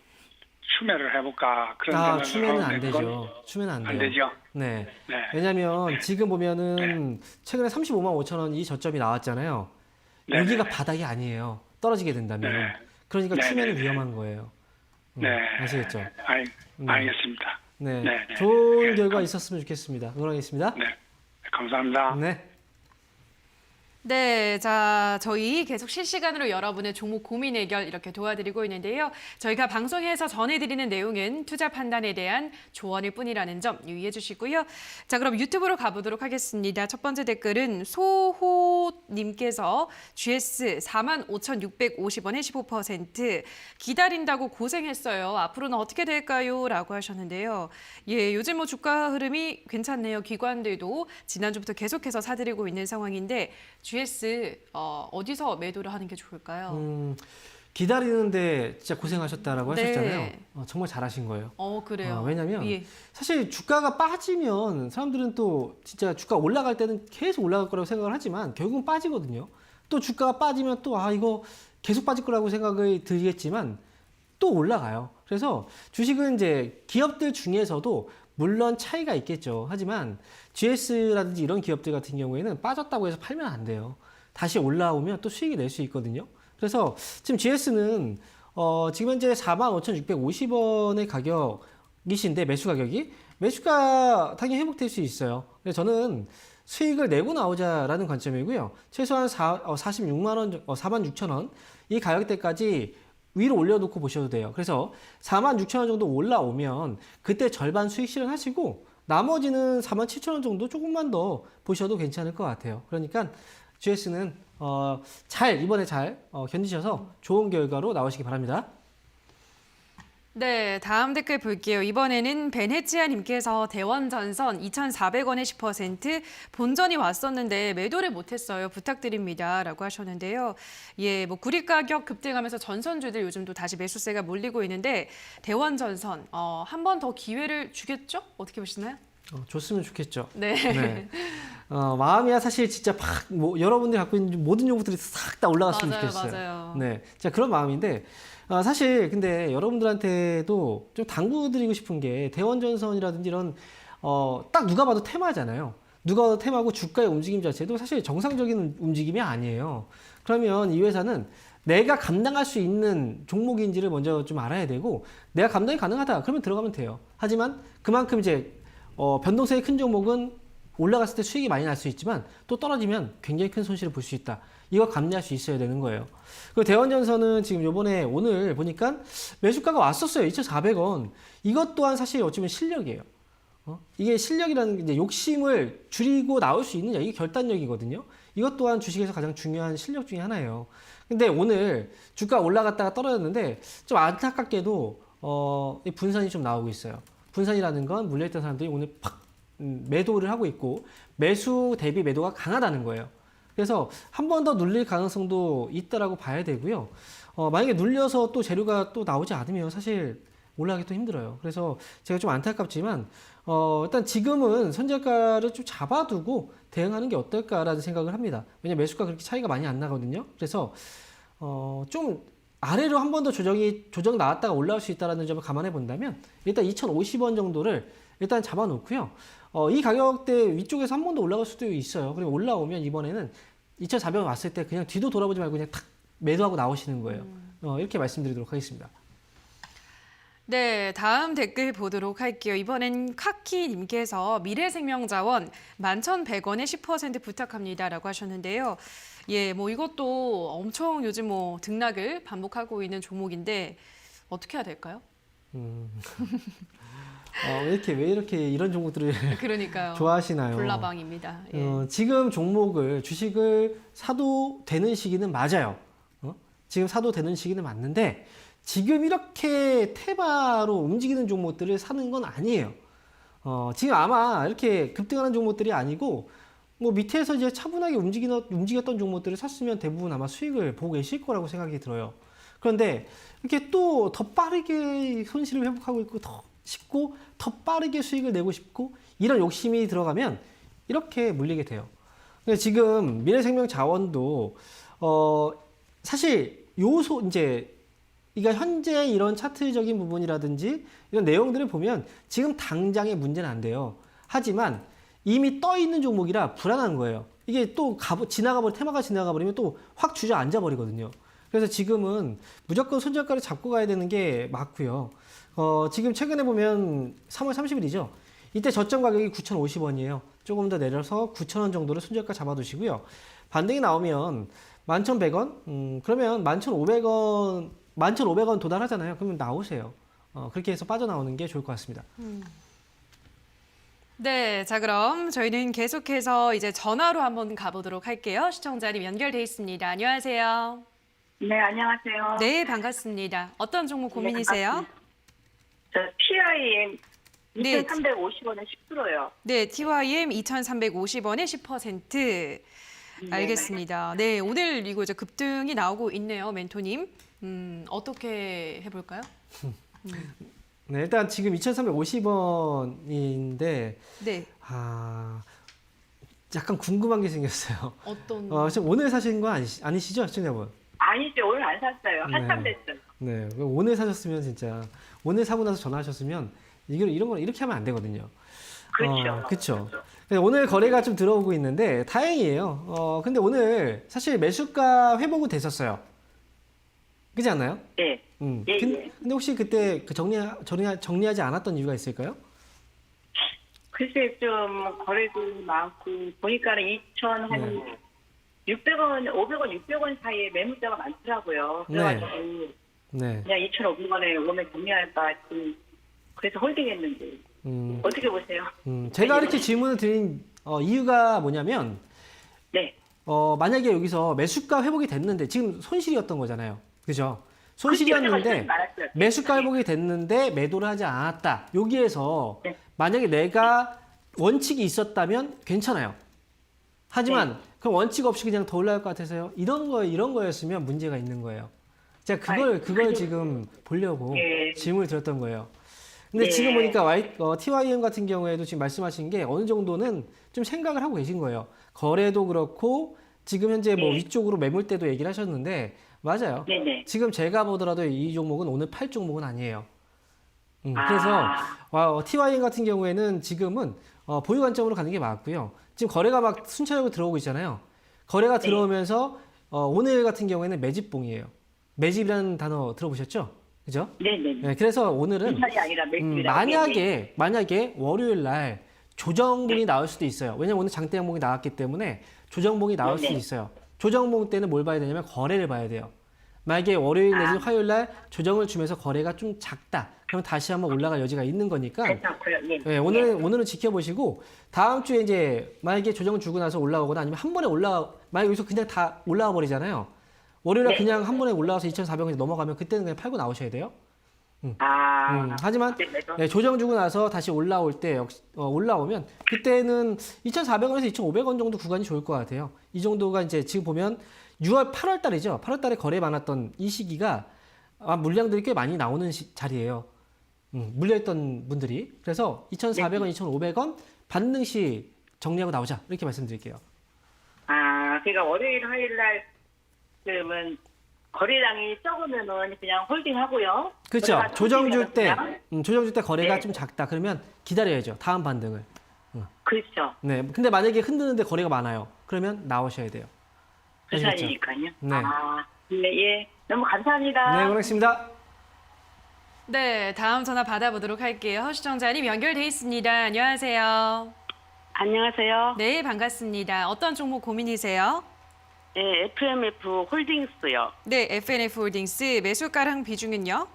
추매를 해볼까 그런 생각을 추매는 안 하는데 되죠. 그건 추매는 안 돼요. 안 되죠. 네. 네. 왜냐면 지금 보면은 최근에 35만 5천 원 이 저점이 나왔잖아요. 네. 여기가 바닥이 아니에요. 떨어지게 된다면. 네. 그러니까 네, 추매는 네, 네. 위험한 거예요. 네. 아시겠죠? 알겠습니다. 네. 네, 네. 좋은 네. 결과 있었으면 좋겠습니다. 응원하겠습니다. 네. 감사합니다. 네. 네, 자, 저희 계속 실시간으로 여러분의 종목 고민 해결 이렇게 도와드리고 있는데요. 저희가 방송에서 전해드리는 내용은 투자 판단에 대한 조언일 뿐이라는 점 유의해 주시고요. 자, 그럼 유튜브로 가보도록 하겠습니다. 첫 번째 댓글은 소호님께서 GS 45,650원에 15% 기다린다고 고생했어요. 앞으로는 어떻게 될까요? 라고 하셨는데요. 예, 요즘 뭐 주가 흐름이 괜찮네요. 기관들도 지난주부터 계속해서 사들이고 있는 상황인데 GS 어디서 매도를 하는 게 좋을까요? 기다리는데 진짜 고생하셨다라고 네. 하셨잖아요. 정말 잘하신 거예요. 그래요. 왜냐면 예. 사실 주가가 빠지면 사람들은 또 진짜 주가 올라갈 때는 계속 올라갈 거라고 생각을 하지만 결국은 빠지거든요. 또 주가가 빠지면 또 이거 계속 빠질 거라고 생각이 들겠지만 또 올라가요. 그래서 주식은 이제 기업들 중에서도 물론 차이가 있겠죠. 하지만 GS라든지 이런 기업들 같은 경우에는 빠졌다고 해서 팔면 안 돼요. 다시 올라오면 또 수익이 낼 수 있거든요. 그래서 지금 GS는 지금 현재 45,650원의 가격이신데 매수 가격이 매수가 당연히 회복될 수 있어요. 그래서 저는 수익을 내고 나오자라는 관점이고요. 최소한 46만 원, 46,000원 이 가격대까지 위로 올려놓고 보셔도 돼요. 그래서 46,000원 정도 올라오면 그때 절반 수익 실현하시고 나머지는 47,000원 정도 조금만 더 보셔도 괜찮을 것 같아요. 그러니까 GS는 이번에 잘 견디셔서 좋은 결과로 나오시기 바랍니다. 네, 다음 댓글 볼게요. 이번에는 베네치아님께서 대원전선 2,400원에 10% 본전이 왔었는데 매도를 못했어요. 부탁드립니다. 라고 하셨는데요. 예, 뭐 구리 가격 급등하면서 전선주들 요즘도 다시 매수세가 몰리고 있는데 대원전선 한 번 더 기회를 주겠죠? 어떻게 보시나요? 줬으면 좋겠죠. 네. 네. 마음이야 사실 진짜 여러분들이 갖고 있는 모든 요구들이 싹 다 올라갔으면 맞아요, 좋겠어요. 맞아요. 네, 진짜 그런 마음인데 사실 근데 여러분들한테도 좀 당부드리고 싶은 게 대원전선이라든지 이런 딱 누가 봐도 테마잖아요. 누가 봐도 테마고 주가의 움직임 자체도 사실 정상적인 움직임이 아니에요. 그러면 이 회사는 내가 감당할 수 있는 종목인지를 먼저 좀 알아야 되고 내가 감당이 가능하다 그러면 들어가면 돼요. 하지만 그만큼 이제 변동성이 큰 종목은 올라갔을 때 수익이 많이 날 수 있지만 또 떨어지면 굉장히 큰 손실을 볼 수 있다. 이거 감내할 수 있어야 되는 거예요. 그리고 대원전선은 지금 요번에 오늘 보니까 매수가가 왔었어요. 2,400원. 이것 또한 사실 어쩌면 실력이에요. 이게 실력이라는 게 이제 욕심을 줄이고 나올 수 있느냐 이게 결단력이거든요. 이것 또한 주식에서 가장 중요한 실력 중에 하나예요. 근데 오늘 주가 올라갔다가 떨어졌는데 좀 안타깝게도 이 분산이 좀 나오고 있어요. 분산이라는 건 물려있던 사람들이 오늘 팍 매도를 하고 있고 매수 대비 매도가 강하다는 거예요. 그래서 한 번 더 눌릴 가능성도 있다라고 봐야 되고요. 만약에 눌려서 또 재료가 또 나오지 않으면 사실 올라가기 또 힘들어요. 그래서 제가 좀 안타깝지만 일단 지금은 손절가를 좀 잡아두고 대응하는 게 어떨까라는 생각을 합니다. 왜냐면 매수가 그렇게 차이가 많이 안 나거든요. 그래서 좀 아래로 한 번 더 조정 나왔다가 올라올 수 있다는 점을 감안해 본다면 일단 2,050원 정도를 일단 잡아놓고요. 이 가격대 위쪽에서 한 번 더 올라갈 수도 있어요. 그리고 올라오면 이번에는 2,400원 왔을 때 그냥 뒤도 돌아보지 말고 그냥 탁 매도하고 나오시는 거예요. 이렇게 말씀드리도록 하겠습니다. 네, 다음 댓글 보도록 할게요. 이번엔 카키님께서 미래생명자원 11,100원에 10% 부탁합니다라고 하셨는데요. 예, 뭐 이것도 엄청 요즘 뭐 등락을 반복하고 있는 종목인데 어떻게 해야 될까요? 왜 이렇게 이런 종목들을 그러니까요. 좋아하시나요? 불나방입니다. 예. 지금 주식을 사도 되는 시기는 맞아요. 지금 사도 되는 시기는 맞는데 지금 이렇게 테마로 움직이는 종목들을 사는 건 아니에요. 지금 아마 이렇게 급등하는 종목들이 아니고 뭐 밑에서 이제 차분하게 움직였던 종목들을 샀으면 대부분 아마 수익을 보고 계실 거라고 생각이 들어요. 그런데 이렇게 또 더 빠르게 손실을 회복하고 있고 더 싶고 더 빠르게 수익을 내고 싶고 이런 욕심이 들어가면 이렇게 물리게 돼요. 근데 지금 미래생명자원도 사실 이제 그러니까 현재 이런 차트적인 부분이라든지 이런 내용들을 보면 지금 당장의 문제는 안 돼요. 하지만 이미 떠 있는 종목이라 불안한 거예요. 이게 또 테마가 지나가 버리면 또 확 주저앉아 버리거든요. 그래서 지금은 무조건 손절가를 잡고 가야 되는 게 맞고요. 지금 최근에 보면 3월 30일이죠. 이때 저점 가격이 9,050원이에요. 조금 더 내려서 9,000원 정도를 손절가 잡아두시고요. 반등이 나오면 11,100원? 그러면 11,500원 도달하잖아요. 그러면 나오세요. 그렇게 해서 빠져나오는 게 좋을 것 같습니다. 네, 자 그럼 저희는 계속해서 이제 전화로 한번 가보도록 할게요. 시청자님 연결돼 있습니다. 안녕하세요. 네, 안녕하세요. 네, 반갑습니다. 어떤 종목 고민이세요? 저 TIM 네. 2,350원에 10%요. 네, TYM 2,350원에 10%. 알겠습니다. 네, 오늘 이거 이제 급등이 나오고 있네요, 멘토님. 어떻게 해볼까요? 네, 일단 지금 2,350원인데 네, 약간 궁금한 게 생겼어요. 어떤? 지금 오늘 사신 거 아니시죠, 시청자분? 아니죠, 오늘 안 샀어요. 한참 네. 됐어요. 네, 오늘 사셨으면 진짜 오늘 사고 나서 전화하셨으면 이런 거 이렇게 하면 안 되거든요. 그렇죠. 그렇죠. 오늘 거래가 좀 들어오고 있는데 다행이에요. 근데 오늘 사실 매수가 회복은 됐었어요. 그렇지 않나요? 네. 예, 근데 혹시 그때 정리하지 않았던 이유가 있을까요? 글쎄 좀 거래도 많고 보니까는 2,600원, 500원, 600원 사이에 매물대가 많더라고요. 그래가지고 네. 그냥 2,500원에 오면 정리할까 했더니 그래서 홀딩했는데 어떻게 보세요? 제가 이렇게 질문을 드린 이유가 뭐냐면 네. 만약에 여기서 매수가 회복이 됐는데 지금 손실이었던 거잖아요. 그죠? 손실이었는데 매수가 회복이 됐는데 매도를 하지 않았다. 여기에서 네. 만약에 내가 원칙이 있었다면 괜찮아요. 하지만 그럼 원칙 없이 그냥 더 올라갈 것 같아서요. 이런 거였으면 문제가 있는 거예요. 제가 그걸 지금 보려고 질문을 드렸던 거예요. 근데 지금 보니까 TYM 같은 경우에도 지금 말씀하신 게 어느 정도는 좀 생각을 하고 계신 거예요. 거래도 그렇고 지금 현재 뭐 위쪽으로 매물대도 얘기를 하셨는데 맞아요. 네네. 지금 제가 보더라도 이 종목은 오늘 팔 종목은 아니에요. 그래서 TYM 같은 경우에는 지금은 보유 관점으로 가는 게 맞고요. 지금 거래가 막 순차적으로 들어오고 있잖아요. 거래가 들어오면서 오늘 같은 경우에는 매집봉이에요. 매집이라는 단어 들어보셨죠? 그죠? 네네. 네, 그래서 오늘은 순찰이 아니라 매집이라고. 만약에 월요일 날 조정봉이 나올 수도 있어요. 왜냐면 오늘 장대 양봉이 나왔기 때문에 조정봉이 나올 수도 있어요. 조정봉 때는 뭘 봐야 되냐면 거래를 봐야 돼요. 만약에 월요일 내지 화요일 날 조정을 주면서 거래가 좀 작다. 그럼 다시 한번 올라갈 여지가 있는 거니까 괜찮고요. 예. 네, 오늘은 지켜보시고 다음 주에 이제 만약에 조정을 주고 나서 올라오거나 아니면 한 번에 만약에 여기서 그냥 다 올라와 버리잖아요. 월요일에 그냥 한 번에 올라와서 2,400원이 넘어가면 그때는 그냥 팔고 나오셔야 돼요. 하지만 조정 주고 나서 다시 올라올 때 올라오면 그때는 2,400원에서 2,500원 정도 구간이 좋을 것 같아요. 이 정도가 이제 지금 보면 8월 달이죠. 8월 달에 거래 많았던 이 시기가 물량들이 꽤 많이 나오는 자리예요. 물려있던 분들이. 그래서 2,400원, 2,500원 반등 시 정리하고 나오자. 이렇게 말씀드릴게요. 그러니까 월요일, 화요일 날 그러면 거래량이 적으면은 그냥 홀딩하고요. 그렇죠. 조정 줄 때 홀딩하면 거래가 좀 작다. 그러면 기다려야죠. 다음 반등을. 그렇죠. 네. 근데 만약에 흔드는데 거래가 많아요. 그러면 나오셔야 돼요. 그 아시겠죠? 사이니까요. 네. 예. 너무 감사합니다. 네, 고맙습니다. 네, 다음 전화 받아보도록 할게요. 시청자님 연결돼 있습니다. 안녕하세요. 안녕하세요. 네, 반갑습니다. 어떤 종목 고민이세요? 네, FMF 홀딩스요. 네, FNF 홀딩스 매수가랑 비중은요?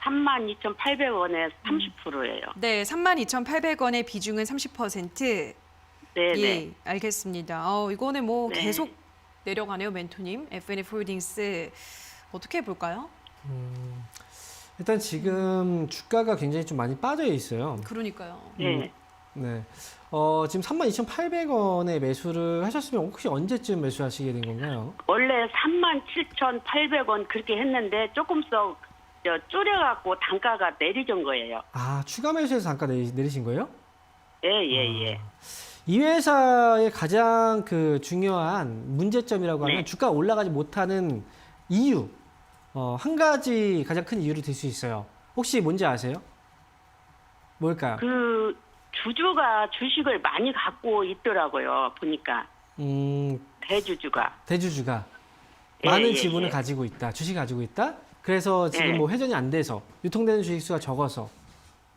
32,800원에 30%예요. 네, 32,800원의 비중은 30%. 네네. 예, 알겠습니다. 이거는 뭐 네. 계속 내려가네요, 멘토님. FNF 홀딩스 어떻게 볼까요? 일단 지금 주가가 굉장히 좀 많이 빠져 있어요. 그러니까요. 네. 네. 지금 32,800원에 매수를 하셨으면 혹시 언제쯤 매수하시게 된 건가요? 원래 37,800원 그렇게 했는데 조금 더 줄여갖고 단가가 내리던 거예요. 추가 매수해서 단가 내리신 거예요? 예. 이 회사의 가장 그 중요한 문제점이라고 하면 네. 주가가 올라가지 못하는 이유. 한 가지 가장 큰 이유를 들 수 있어요. 혹시 뭔지 아세요? 뭘까요? 그 주주가 주식을 많이 갖고 있더라고요. 보니까 대주주가. 대주주가 예, 많은 예, 지분을 예. 가지고 있다. 주식 가지고 있다. 그래서 지금 예. 뭐 회전이 안 돼서 유통되는 주식 수가 적어서.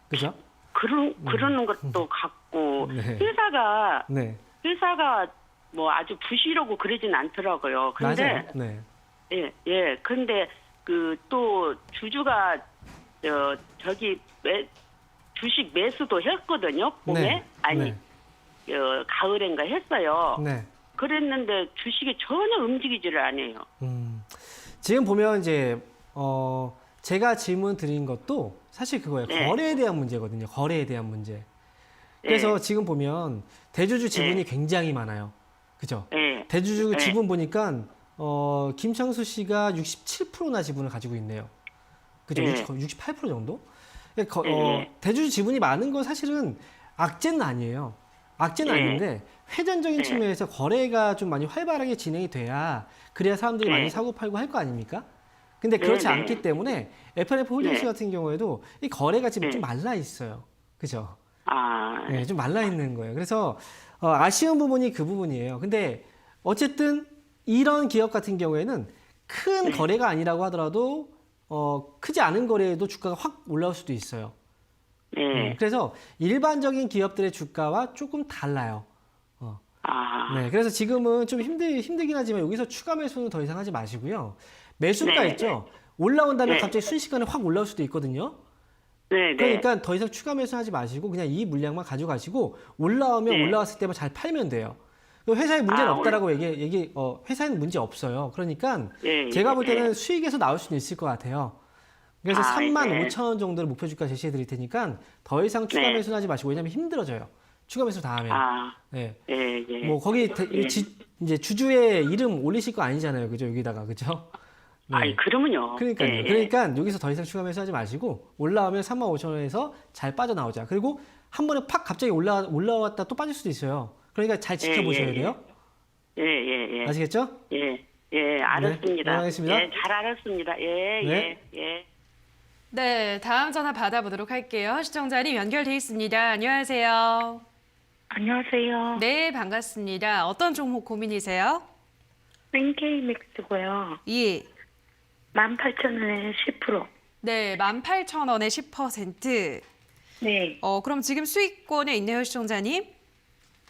그죠? 그러는 것도 같고 네. 회사가 네. 뭐 아주 부실하고 그러진 않더라고요. 근데 맞아요. 네. 예. 근데 그 또 주주가 주식 매수도 했거든요. 봄에 네. 아니 가을엔가 했어요. 네. 그랬는데 주식이 전혀 움직이지를 않아요. 지금 보면 이제 제가 질문 드린 것도 사실 그거예요. 네. 거래에 대한 문제거든요. 거래에 대한 문제. 그래서 지금 보면 대주주 지분이 굉장히 많아요. 그죠? 예. 대주주 네. 지분 보니까 김창수 씨가 67%나 지분을 가지고 있네요. 그죠? 네. 68% 정도? 네. 대주주 지분이 많은 건 사실은 악재는 아니에요. 악재는 네. 아닌데 회전적인 네. 측면에서 거래가 좀 많이 활발하게 진행이 돼야 그래야 사람들이 네. 많이 사고 팔고 할 거 아닙니까? 근데 그렇지 네, 네. 않기 때문에 FNF 홀딩스 네. 같은 경우에도 이 거래가 지금 네. 좀 말라 있어요. 그죠? 아, 네, 좀 말라 있는 거예요. 그래서 아쉬운 부분이 그 부분이에요. 근데 어쨌든 이런 기업 같은 경우에는 큰 네. 거래가 아니라고 하더라도 크지 않은 거래에도 주가가 확 올라올 수도 있어요. 네. 그래서 일반적인 기업들의 주가와 조금 달라요. 아, 네, 그래서 지금은 좀 힘들긴 하지만 여기서 추가 매수는 더 이상 하지 마시고요. 매수가 네. 있죠. 올라온 다음에 네. 갑자기 순식간에 확 올라올 수도 있거든요. 네. 그러니까 더 이상 추가 매수하지 마시고 그냥 이 물량만 가져가시고 올라오면 네. 올라왔을 때만 잘 팔면 돼요. 회사에 문제는 아, 없다라고 회사에는 문제 없어요. 그러니까 예, 제가 볼 때는 예. 수익에서 나올 수는 있을 것 같아요. 그래서 아, 35,000원 정도를 목표 주가 제시해 드릴 테니까 더 이상 추가 네. 매수는 하지 마시고 왜냐면 힘들어져요. 추가 매수 다 하면. 아, 네. 예. 뭐 거기 이제 주주의 이름 올리실 거 아니잖아요. 그죠? 여기다가. 그죠? 네. 아이, 그러면요. 그러니까요. 예, 예. 그러니까 여기서 더 이상 추가 매수하지 마시고 올라오면 35,000원에서 잘 빠져나오자. 그리고 한 번에 팍 갑자기 올라왔다 또 빠질 수도 있어요. 그러니까 잘 지켜보셔야 예, 예. 돼요. 예. 아시겠죠? 예, 알았습니다. 네, 알겠습니다. 예, 잘 알았습니다. 예. 네. 예. 네, 다음 전화 받아보도록 할게요. 시청자님 연결돼 있습니다. 안녕하세요. 안녕하세요. 네, 반갑습니다. 어떤 종목 고민이세요? NK맥스고요. 예. 18,000원에 10%. 네, 18,000원에 10%. 네. 그럼 지금 수익권에 있네요, 시청자님?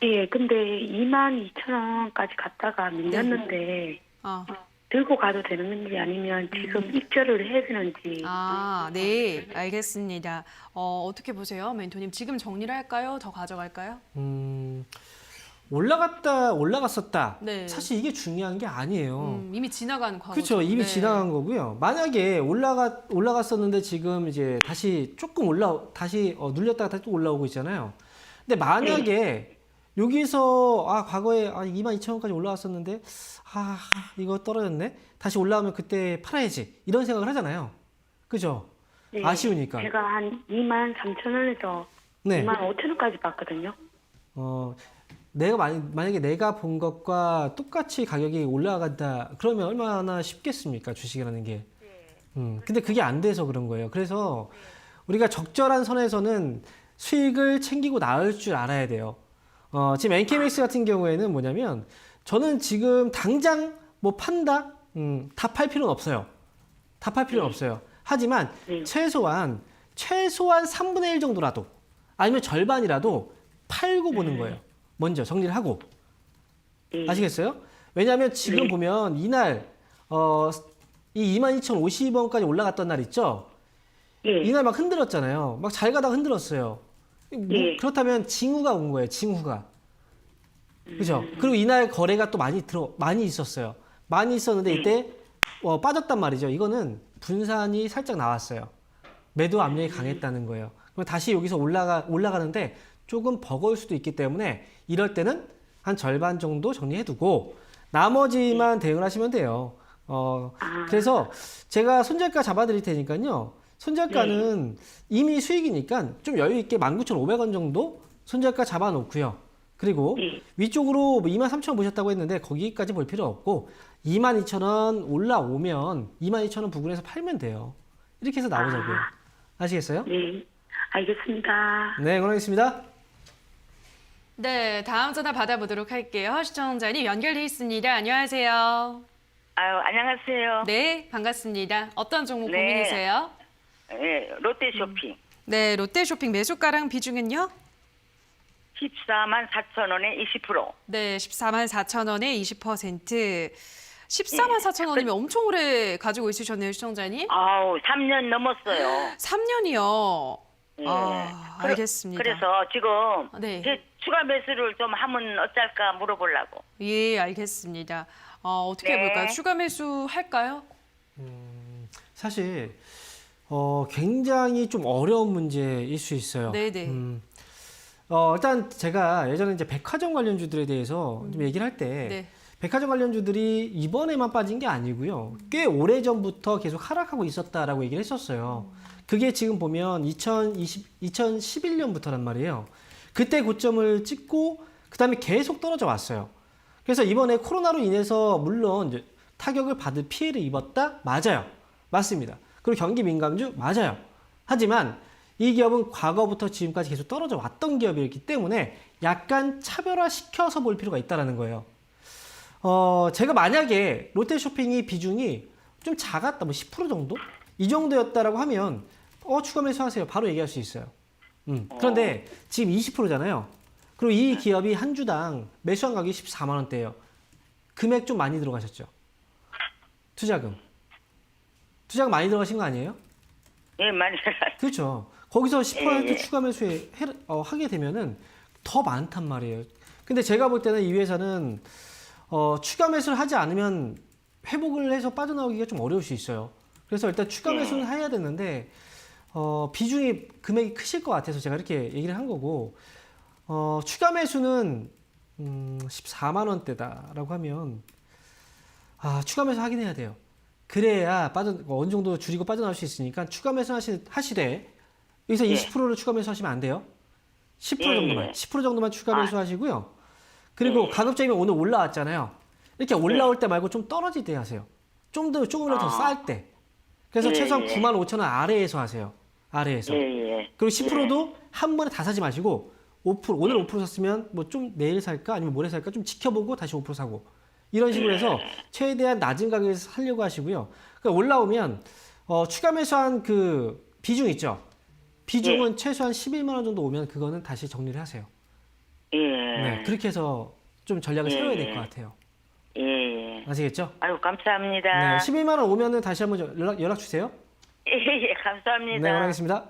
예, 근데 22,000원까지 갔다가 밀렸는데 들고 가도 되는 건지 아니면 지금 입절을 해야 되는지. 아, 네, 알겠습니다. 어떻게 보세요, 멘토님? 지금 정리를 할까요? 더 가져갈까요? 올라갔었다. 네. 사실 이게 중요한 게 아니에요. 이미 지나간 과거. 그렇죠. 이미 지나간 거고요. 만약에 올라갔었는데 지금 이제 다시 조금 다시 눌렸다가 다시 또 올라오고 있잖아요. 근데 만약에 여기서 과거에 22,000원까지 올라왔었는데 이거 떨어졌네. 다시 올라오면 그때 팔아야지. 이런 생각을 하잖아요. 그죠? 네. 아쉬우니까. 제가 한 23,000원에서 네. 25,000원까지 봤거든요. 만약에 내가 본 것과 똑같이 가격이 올라간다. 그러면 얼마나 쉽겠습니까? 주식이라는 게. 근데 그게 안 돼서 그런 거예요. 그래서 우리가 적절한 선에서는 수익을 챙기고 나올 줄 알아야 돼요. 지금 NK맥스 같은 경우에는 뭐냐면 저는 지금 당장 뭐 판다? 다 팔 필요는 없어요. 다 팔 필요는 없어요. 하지만 최소한 3분의 1 정도라도 아니면 절반이라도 팔고 보는 거예요. 먼저 정리를 하고. 아시겠어요? 왜냐하면 지금 보면 이날 이 22,050원까지 올라갔던 날 있죠? 이날 막 흔들었잖아요. 막 잘 가다가 흔들었어요. 그렇다면 징후가 온 거예요. 징후가. 그죠? 그리고 이날 거래가 또 많이 있었어요. 많이 있었는데 이때 빠졌단 말이죠. 이거는 분산이 살짝 나왔어요. 매도 압력이 강했다는 거예요. 그럼 다시 여기서 올라가는데 조금 버거울 수도 있기 때문에 이럴 때는 한 절반 정도 정리해두고 나머지만 대응을 하시면 돼요. 그래서 제가 손절가 잡아드릴 테니까요. 손절가는 이미 수익이니까 좀 여유 있게 19,500원 정도 손절가 잡아놓고요. 그리고 위쪽으로 23,000원 보셨다고 했는데 거기까지 볼 필요 없고 22,000원 올라오면 22,000원 부근에서 팔면 돼요. 이렇게 해서 나오자고요. 아시겠어요? 네. 알겠습니다. 네, 응원하겠습니다. 네, 다음 전화 받아보도록 할게요. 시청자님 연결돼 있습니다. 안녕하세요. 안녕하세요. 네, 반갑습니다. 어떤 종목 네. 고민이세요? 예, 롯데쇼핑. 네, 롯데쇼핑 매수가랑 비중은요? 144,000원에 20%. 네, 144,000원에 20%. 144,000원이면 엄청 오래 가지고 있으셨네요, 시청자님. 3년 넘었어요. 3년이요. 예. 알겠습니다. 그래서 지금 네. 추가 매수를 좀 하면 어쩔까 물어보려고. 예, 알겠습니다. 어떻게 네. 해볼까요? 추가 매수 할까요? 사실 굉장히 좀 어려운 문제일 수 있어요. 네네. 일단 제가 예전에 이제 백화점 관련주들에 대해서 좀 얘기를 할 때 네. 백화점 관련주들이 이번에만 빠진 게 아니고요. 꽤 오래전부터 계속 하락하고 있었다라고 얘기를 했었어요. 그게 지금 보면 2011년부터란 말이에요. 그때 고점을 찍고 그다음에 계속 떨어져 왔어요. 그래서 이번에 코로나로 인해서 물론 이제 타격을 받을 피해를 입었다? 맞아요. 맞습니다. 그리고 경기 민감주? 맞아요. 하지만 이 기업은 과거부터 지금까지 계속 떨어져 왔던 기업이었기 때문에 약간 차별화시켜서 볼 필요가 있다는 거예요. 제가 만약에 롯데쇼핑이 비중이 좀 작았다, 뭐 10% 정도? 이 정도였다라고 하면 추가 매수하세요. 바로 얘기할 수 있어요. 그런데 지금 20%잖아요. 그리고 이 기업이 한 주당 매수한 가격이 14만 원대예요. 금액 좀 많이 들어가셨죠? 투자금 많이 들어가신 거 아니에요? 예, 많이. 그렇죠. 거기서 10% 예. 추가 하게 되면은 더 많단 말이에요. 근데 제가 볼 때는 이 회사는 추가 매수를 하지 않으면 회복을 해서 빠져나오기가 좀 어려울 수 있어요. 그래서 일단 추가 매수는 해야 되는데 비중이 금액이 크실 것 같아서 제가 이렇게 얘기를 한 거고 추가 매수는 14만 원대다라고 하면 추가 매수 하긴 해야 돼요. 그래야 어느 정도 줄이고 빠져나올 수 있으니까 추가 매수 하시되 여기서 20%를 추가 매수하시면 안 돼요. 10% 정도만 10% 정도만 추가 매수하시고요. 그리고 가급적이면 오늘 올라왔잖아요. 이렇게 올라올 때 말고 좀 떨어질 때 하세요. 조금이라도 더 쌀 때. 그래서 예, 최소한 예. 95,000원 아래에서 하세요. 아래에서. 예. 그리고 10%도 한 번에 다 사지 마시고 5% 오늘 5% 샀으면 뭐 좀 내일 살까 아니면 모레 살까 좀 지켜보고 다시 5% 사고 이런 식으로 해서 최대한 낮은 가격에서 살려고 하시고요. 그러니까 올라오면 추가 매수한 그 비중 있죠. 비중은 최소한 11만 원 정도 오면 그거는 다시 정리를 하세요. 예. 네, 그렇게 해서 좀 전략을 예. 세워야 될 것 같아요. 예. 아시겠죠? 아유, 네, 감사합니다. 11만 원 오면은 다시 한번 연락 주세요. 예, 감사합니다. 네, 원하겠습니다.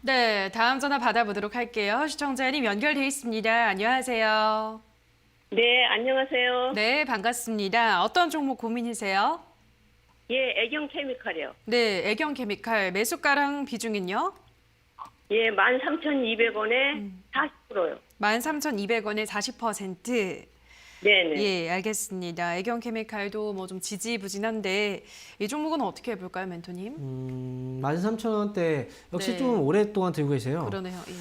네, 다음 전화 받아보도록 할게요. 시청자님 연결돼 있습니다. 안녕하세요. 네, 안녕하세요. 네, 반갑습니다. 어떤 종목 고민이세요? 예, 애경 케미칼이요. 네, 애경 케미칼 매수가랑 비중은요? 예, 13,200원에 40%요. 13,200원에 40%. 네네. 예, 알겠습니다. 애경 케미칼도 뭐 좀 지지부진한데 이 종목은 어떻게 해볼까요, 멘토님? 13,000원대 역시 네. 좀 오랫동안 들고 계세요. 그러네요. 예.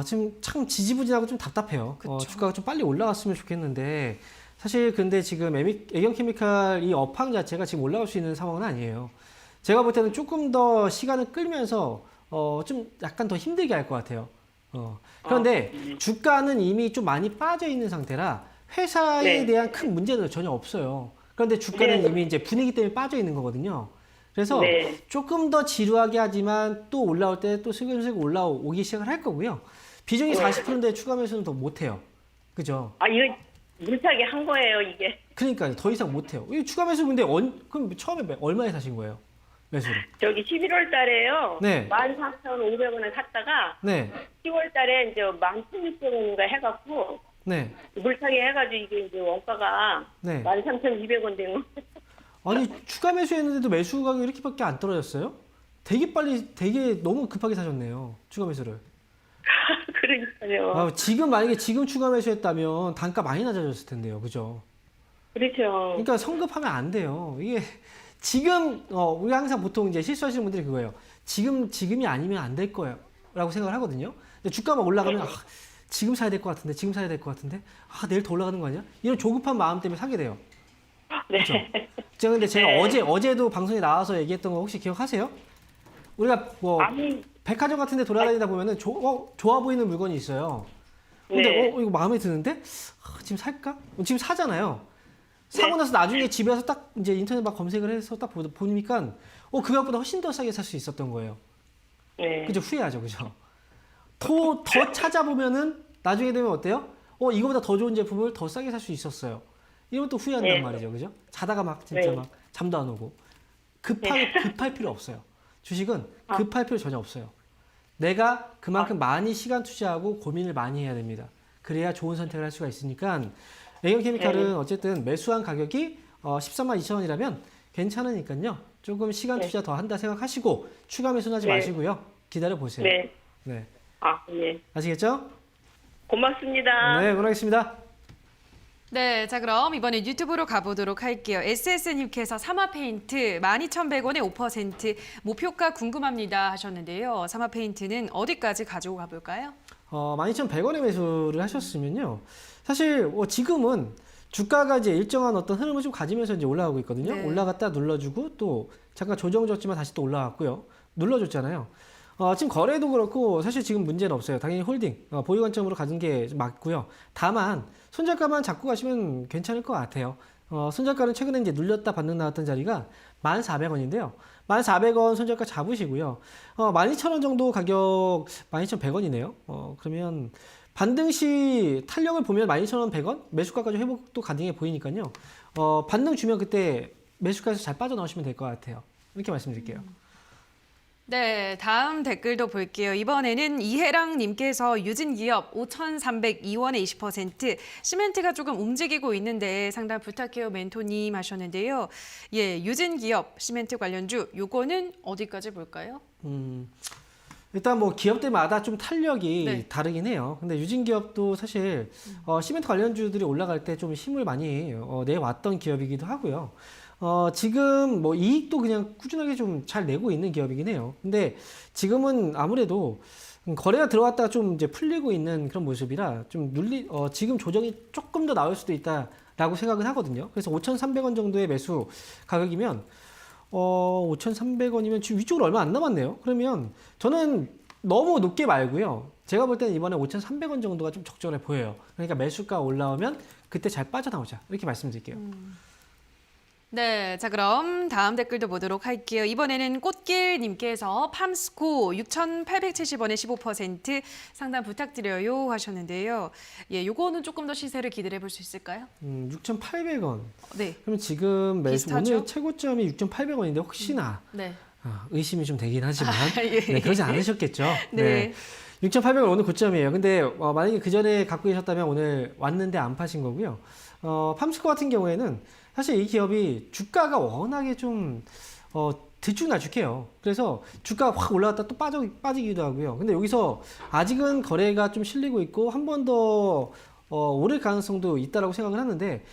지금 참 지지부진하고 좀 답답해요. 그쵸. 주가가 좀 빨리 올라갔으면 좋겠는데 사실 근데 지금 애경 케미칼 이 업황 자체가 지금 올라갈 수 있는 상황은 아니에요. 제가 볼 때는 조금 더 시간을 끌면서 좀 약간 더 힘들게 할 것 같아요. 그런데 주가는 이미 좀 많이 빠져 있는 상태라 회사에 네. 대한 큰 문제는 전혀 없어요. 그런데 주가는 네. 이미 이제 분위기 때문에 빠져 있는 거거든요. 그래서 네. 조금 더 지루하게 하지만 또 올라올 때 또 슬금슬금 올라오기 시작을 할 거고요. 비중이 40%인데 추가 매수는 더 못해요. 그죠? 아, 이거 물타기 한 거예요, 이게. 그러니까 더 이상 못해요. 이 추가 매수 근데 그럼 처음에 얼마에 사신 거예요? 매수를? 저기 11월 달에요. 네. 14,500원에 샀다가 네, 10월 달에 이제 11,600원인가 해갖고 네, 물타기 해가지고 이게 이제 원가가 네. 13,200원 된 거. 아니 추가 매수했는데도 매수 가격이 이렇게밖에 안 떨어졌어요? 되게 너무 급하게 사셨네요. 추가 매수를. 그러니까요. 만약에 지금 추가 매수했다면 단가 많이 낮아졌을 텐데요. 그죠? 그렇죠. 그러니까 성급하면 안 돼요. 이게 지금 우리 항상 보통 이제 실수하시는 분들이 그거예요. 지금이 아니면 안 될 거예요라고 생각을 하거든요. 근데 주가가 올라가면 지금 사야 될 것 같은데, 지금 사야 될 것 같은데, 내일 더 올라가는 거 아니야? 이런 조급한 마음 때문에 사게 돼요. 네. 근데 제가 네. 어제도 방송에 나와서 얘기했던 거 혹시 기억하세요? 우리가 뭐 아니, 백화점 같은 데 돌아다니다 보면은 좋아 보이는 물건이 있어요. 근데 네. 이거 마음에 드는데 지금 살까? 지금 사잖아요. 사고 나서 나중에 집에 와서 딱 이제 인터넷 막 검색을 해서 딱 보니까 그것보다 훨씬 더 싸게 살 수 있었던 거예요. 네. 그죠? 후회하죠, 그죠? 더 찾아보면은 나중에 되면 어때요? 이거보다 더 좋은 제품을 더 싸게 살 수 있었어요. 이러면 또 후회한단 네. 말이죠, 그죠? 자다가 막 진짜 네. 막 잠도 안 오고 급할 필요 없어요. 주식은 급할 필요 전혀 없어요. 내가 그만큼 많이 시간 투자하고 고민을 많이 해야 됩니다. 그래야 좋은 선택을 할 수가 있으니까 애경 케미칼은 어쨌든 매수한 가격이 13만 2천 원이라면 괜찮으니까요. 조금 시간 투자 더 한다 생각하시고 추가 매수는 하지 네. 마시고요. 기다려 보세요. 네. 네. 아, 예. 아시겠죠? 고맙습니다. 네, 고맙습니다. 네, 자 그럼 이번에 유튜브로 가보도록 할게요. SS님께서 사마페인트 12,100원에 5% 목표가 궁금합니다 하셨는데요. 사마페인트는 어디까지 가지고 가볼까요? 12,100원에 매수를 하셨으면요. 사실 지금은 주가가 이제 일정한 어떤 흐름을 좀 가지면서 이제 올라가고 있거든요. 네. 올라갔다 눌러주고 또 잠깐 조정줬지만 다시 또 올라왔고요. 눌러줬잖아요. 지금 거래도 그렇고 사실 지금 문제는 없어요. 당연히 홀딩, 보유 관점으로 가는 게 맞고요. 다만 손절가만 잡고 가시면 괜찮을 것 같아요. 손절가는 최근에 이제 눌렸다 반등 나왔던 자리가 1,400원인데요. 1,400원 손절가 잡으시고요. 12,000원 정도 가격 12,100원이네요. 그러면 반등 시 탄력을 보면 12,000원 100원 매수가까지 회복도 가능해 보이니까요. 반등 주면 그때 매수가에서 잘 빠져나오시면 될 것 같아요. 이렇게 말씀드릴게요. 네, 다음 댓글도 볼게요. 이번에는 이혜랑님께서 유진기업 5,302원에 20% 시멘트가 조금 움직이고 있는데 상담 부탁해요 멘토님 하셨는데요. 예, 유진기업 시멘트 관련주 요거는 어디까지 볼까요? 일단 뭐 기업들마다 좀 탄력이 네. 다르긴 해요. 근데 유진기업도 사실 시멘트 관련주들이 올라갈 때 좀 힘을 많이 내왔던 기업이기도 하고요. 지금 뭐 이익도 그냥 꾸준하게 좀 잘 내고 있는 기업이긴 해요. 근데 지금은 아무래도 거래가 들어왔다가 좀 이제 풀리고 있는 그런 모습이라 좀 지금 조정이 조금 더 나올 수도 있다라고 생각은 하거든요. 그래서 5,300원 정도의 매수 가격이면 5,300원이면 지금 위쪽으로 얼마 안 남았네요. 그러면 저는 너무 높게 말고요. 제가 볼 때는 이번에 5,300원 정도가 좀 적절해 보여요. 그러니까 매수가 올라오면 그때 잘 빠져나오자. 이렇게 말씀드릴게요. 네, 자 그럼 다음 댓글도 보도록 할게요. 이번에는 꽃길님께서 팜스코 6,870원에 15% 상담 부탁드려요 하셨는데요. 예, 요거는 조금 더 시세를 기대해 볼 수 있을까요? 6,800원. 네. 그러면 지금 비슷하죠? 오늘 최고점이 6,800원인데 혹시나 네. 의심이 좀 되긴 하지만 예. 네, 그러지 않으셨겠죠. 네. 6,800원 오늘 고점이에요. 근데 만약에 그 전에 갖고 계셨다면 오늘 왔는데 안 파신 거고요. 팜스코 같은 경우에는 사실 이 기업이 주가가 워낙에 좀 들쭉날쭉해요. 그래서 주가가 확 올라갔다 또 빠지기도 하고요. 근데 여기서 아직은 거래가 좀 실리고 있고 한 번 더 오를 가능성도 있다라고 생각을 하는데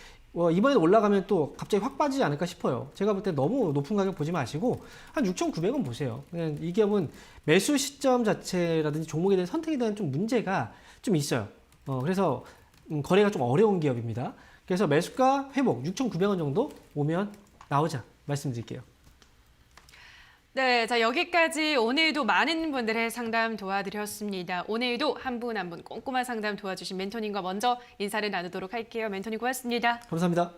이번에 올라가면 또 갑자기 확 빠지지 않을까 싶어요. 제가 볼 때 너무 높은 가격 보지 마시고 한 6,900원 보세요. 그냥 이 기업은 매수 시점 자체라든지 종목에 대한 선택에 대한 좀 문제가 좀 있어요. 그래서 거래가 좀 어려운 기업입니다. 그래서 매수가 회복 6,900원 정도 오면 나오자 말씀드릴게요. 네, 자 여기까지 오늘도 많은 분들의 상담 도와드렸습니다. 오늘도 한 분 한 분 꼼꼼한 상담 도와주신 멘토님과 먼저 인사를 나누도록 할게요. 멘토님 고맙습니다. 감사합니다.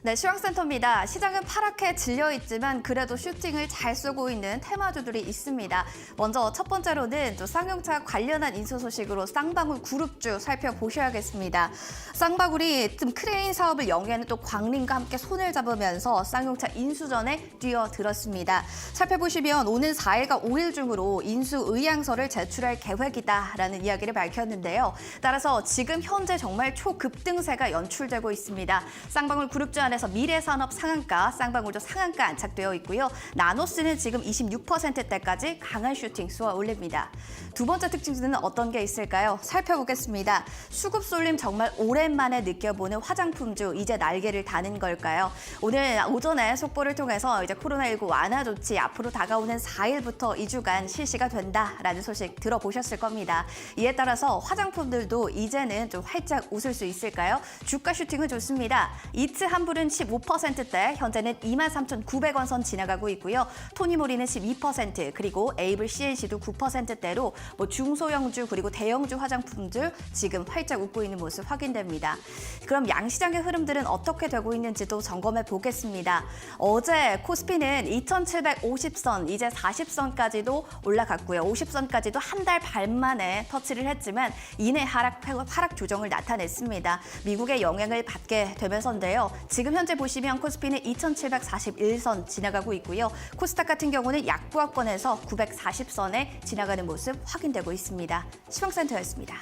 네, 시황센터입니다. 시장은 파랗게 질려있지만 그래도 슈팅을 잘 쏘고 있는 테마주들이 있습니다. 먼저 첫 번째로는 또 쌍용차 관련한 인수 소식으로 쌍방울 그룹주 살펴보셔야겠습니다. 쌍방울이 크레인 사업을 영위하는 또 광림과 함께 손을 잡으면서 쌍용차 인수전에 뛰어들었습니다. 살펴보시면 오는 4일과 5일 중으로 인수 의향서를 제출할 계획이다라는 이야기를 밝혔는데요. 따라서 지금 현재 정말 초급등세가 연출되고 있습니다. 쌍방울 그룹주 안에서 미래산업 상한가, 쌍방울도 상한가 안착되어 있고요. 나노스는 지금 26%대까지 강한 슈팅 쏘아 올립니다. 두 번째 특징주는 어떤 게 있을까요? 살펴보겠습니다. 수급 쏠림 정말 오랜만에 느껴보는 화장품주, 이제 날개를 다는 걸까요? 오늘 오전에 속보를 통해서 이제 코로나19 완화 조치 앞으로 다가오는 4일부터 2주간 실시가 된다라는 소식 들어보셨을 겁니다. 이에 따라서 화장품들도 이제는 좀 활짝 웃을 수 있을까요? 주가 슈팅은 좋습니다. 이츠 한불은 15%대, 현재는 23,900원 선 지나가고 있고요. 토니모리는 12%, 그리고 에이블 CNC도 9%대로 중소형주 그리고 대형주 화장품들 지금 활짝 웃고 있는 모습 확인됩니다. 그럼 양시장의 흐름들은 어떻게 되고 있는지도 점검해 보겠습니다. 어제 코스피는 2,750선, 이제 40선까지도 올라갔고요. 50선까지도 한 달 반 만에 터치를 했지만 이내 하락 조정을 나타냈습니다. 미국의 영향을 받게 되면서인데요. 지금 현재 보시면 코스피는 2,741선 지나가고 있고요. 코스닥 같은 경우는 약보합권에서 940선에 지나가는 모습 확인되고 있습니다. 시황센터였습니다.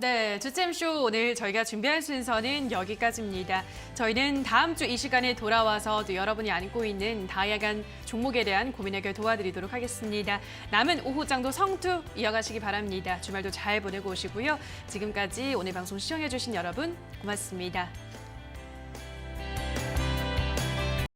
네, 주챔쇼 오늘 저희가 준비한 순서는 여기까지입니다. 저희는 다음 주 이 시간에 돌아와서 또 여러분이 안고 있는 다양한 종목에 대한 고민 해결 도와드리도록 하겠습니다. 남은 오후장도 성투 이어가시기 바랍니다. 주말도 잘 보내고 오시고요. 지금까지 오늘 방송 시청해주신 여러분 고맙습니다.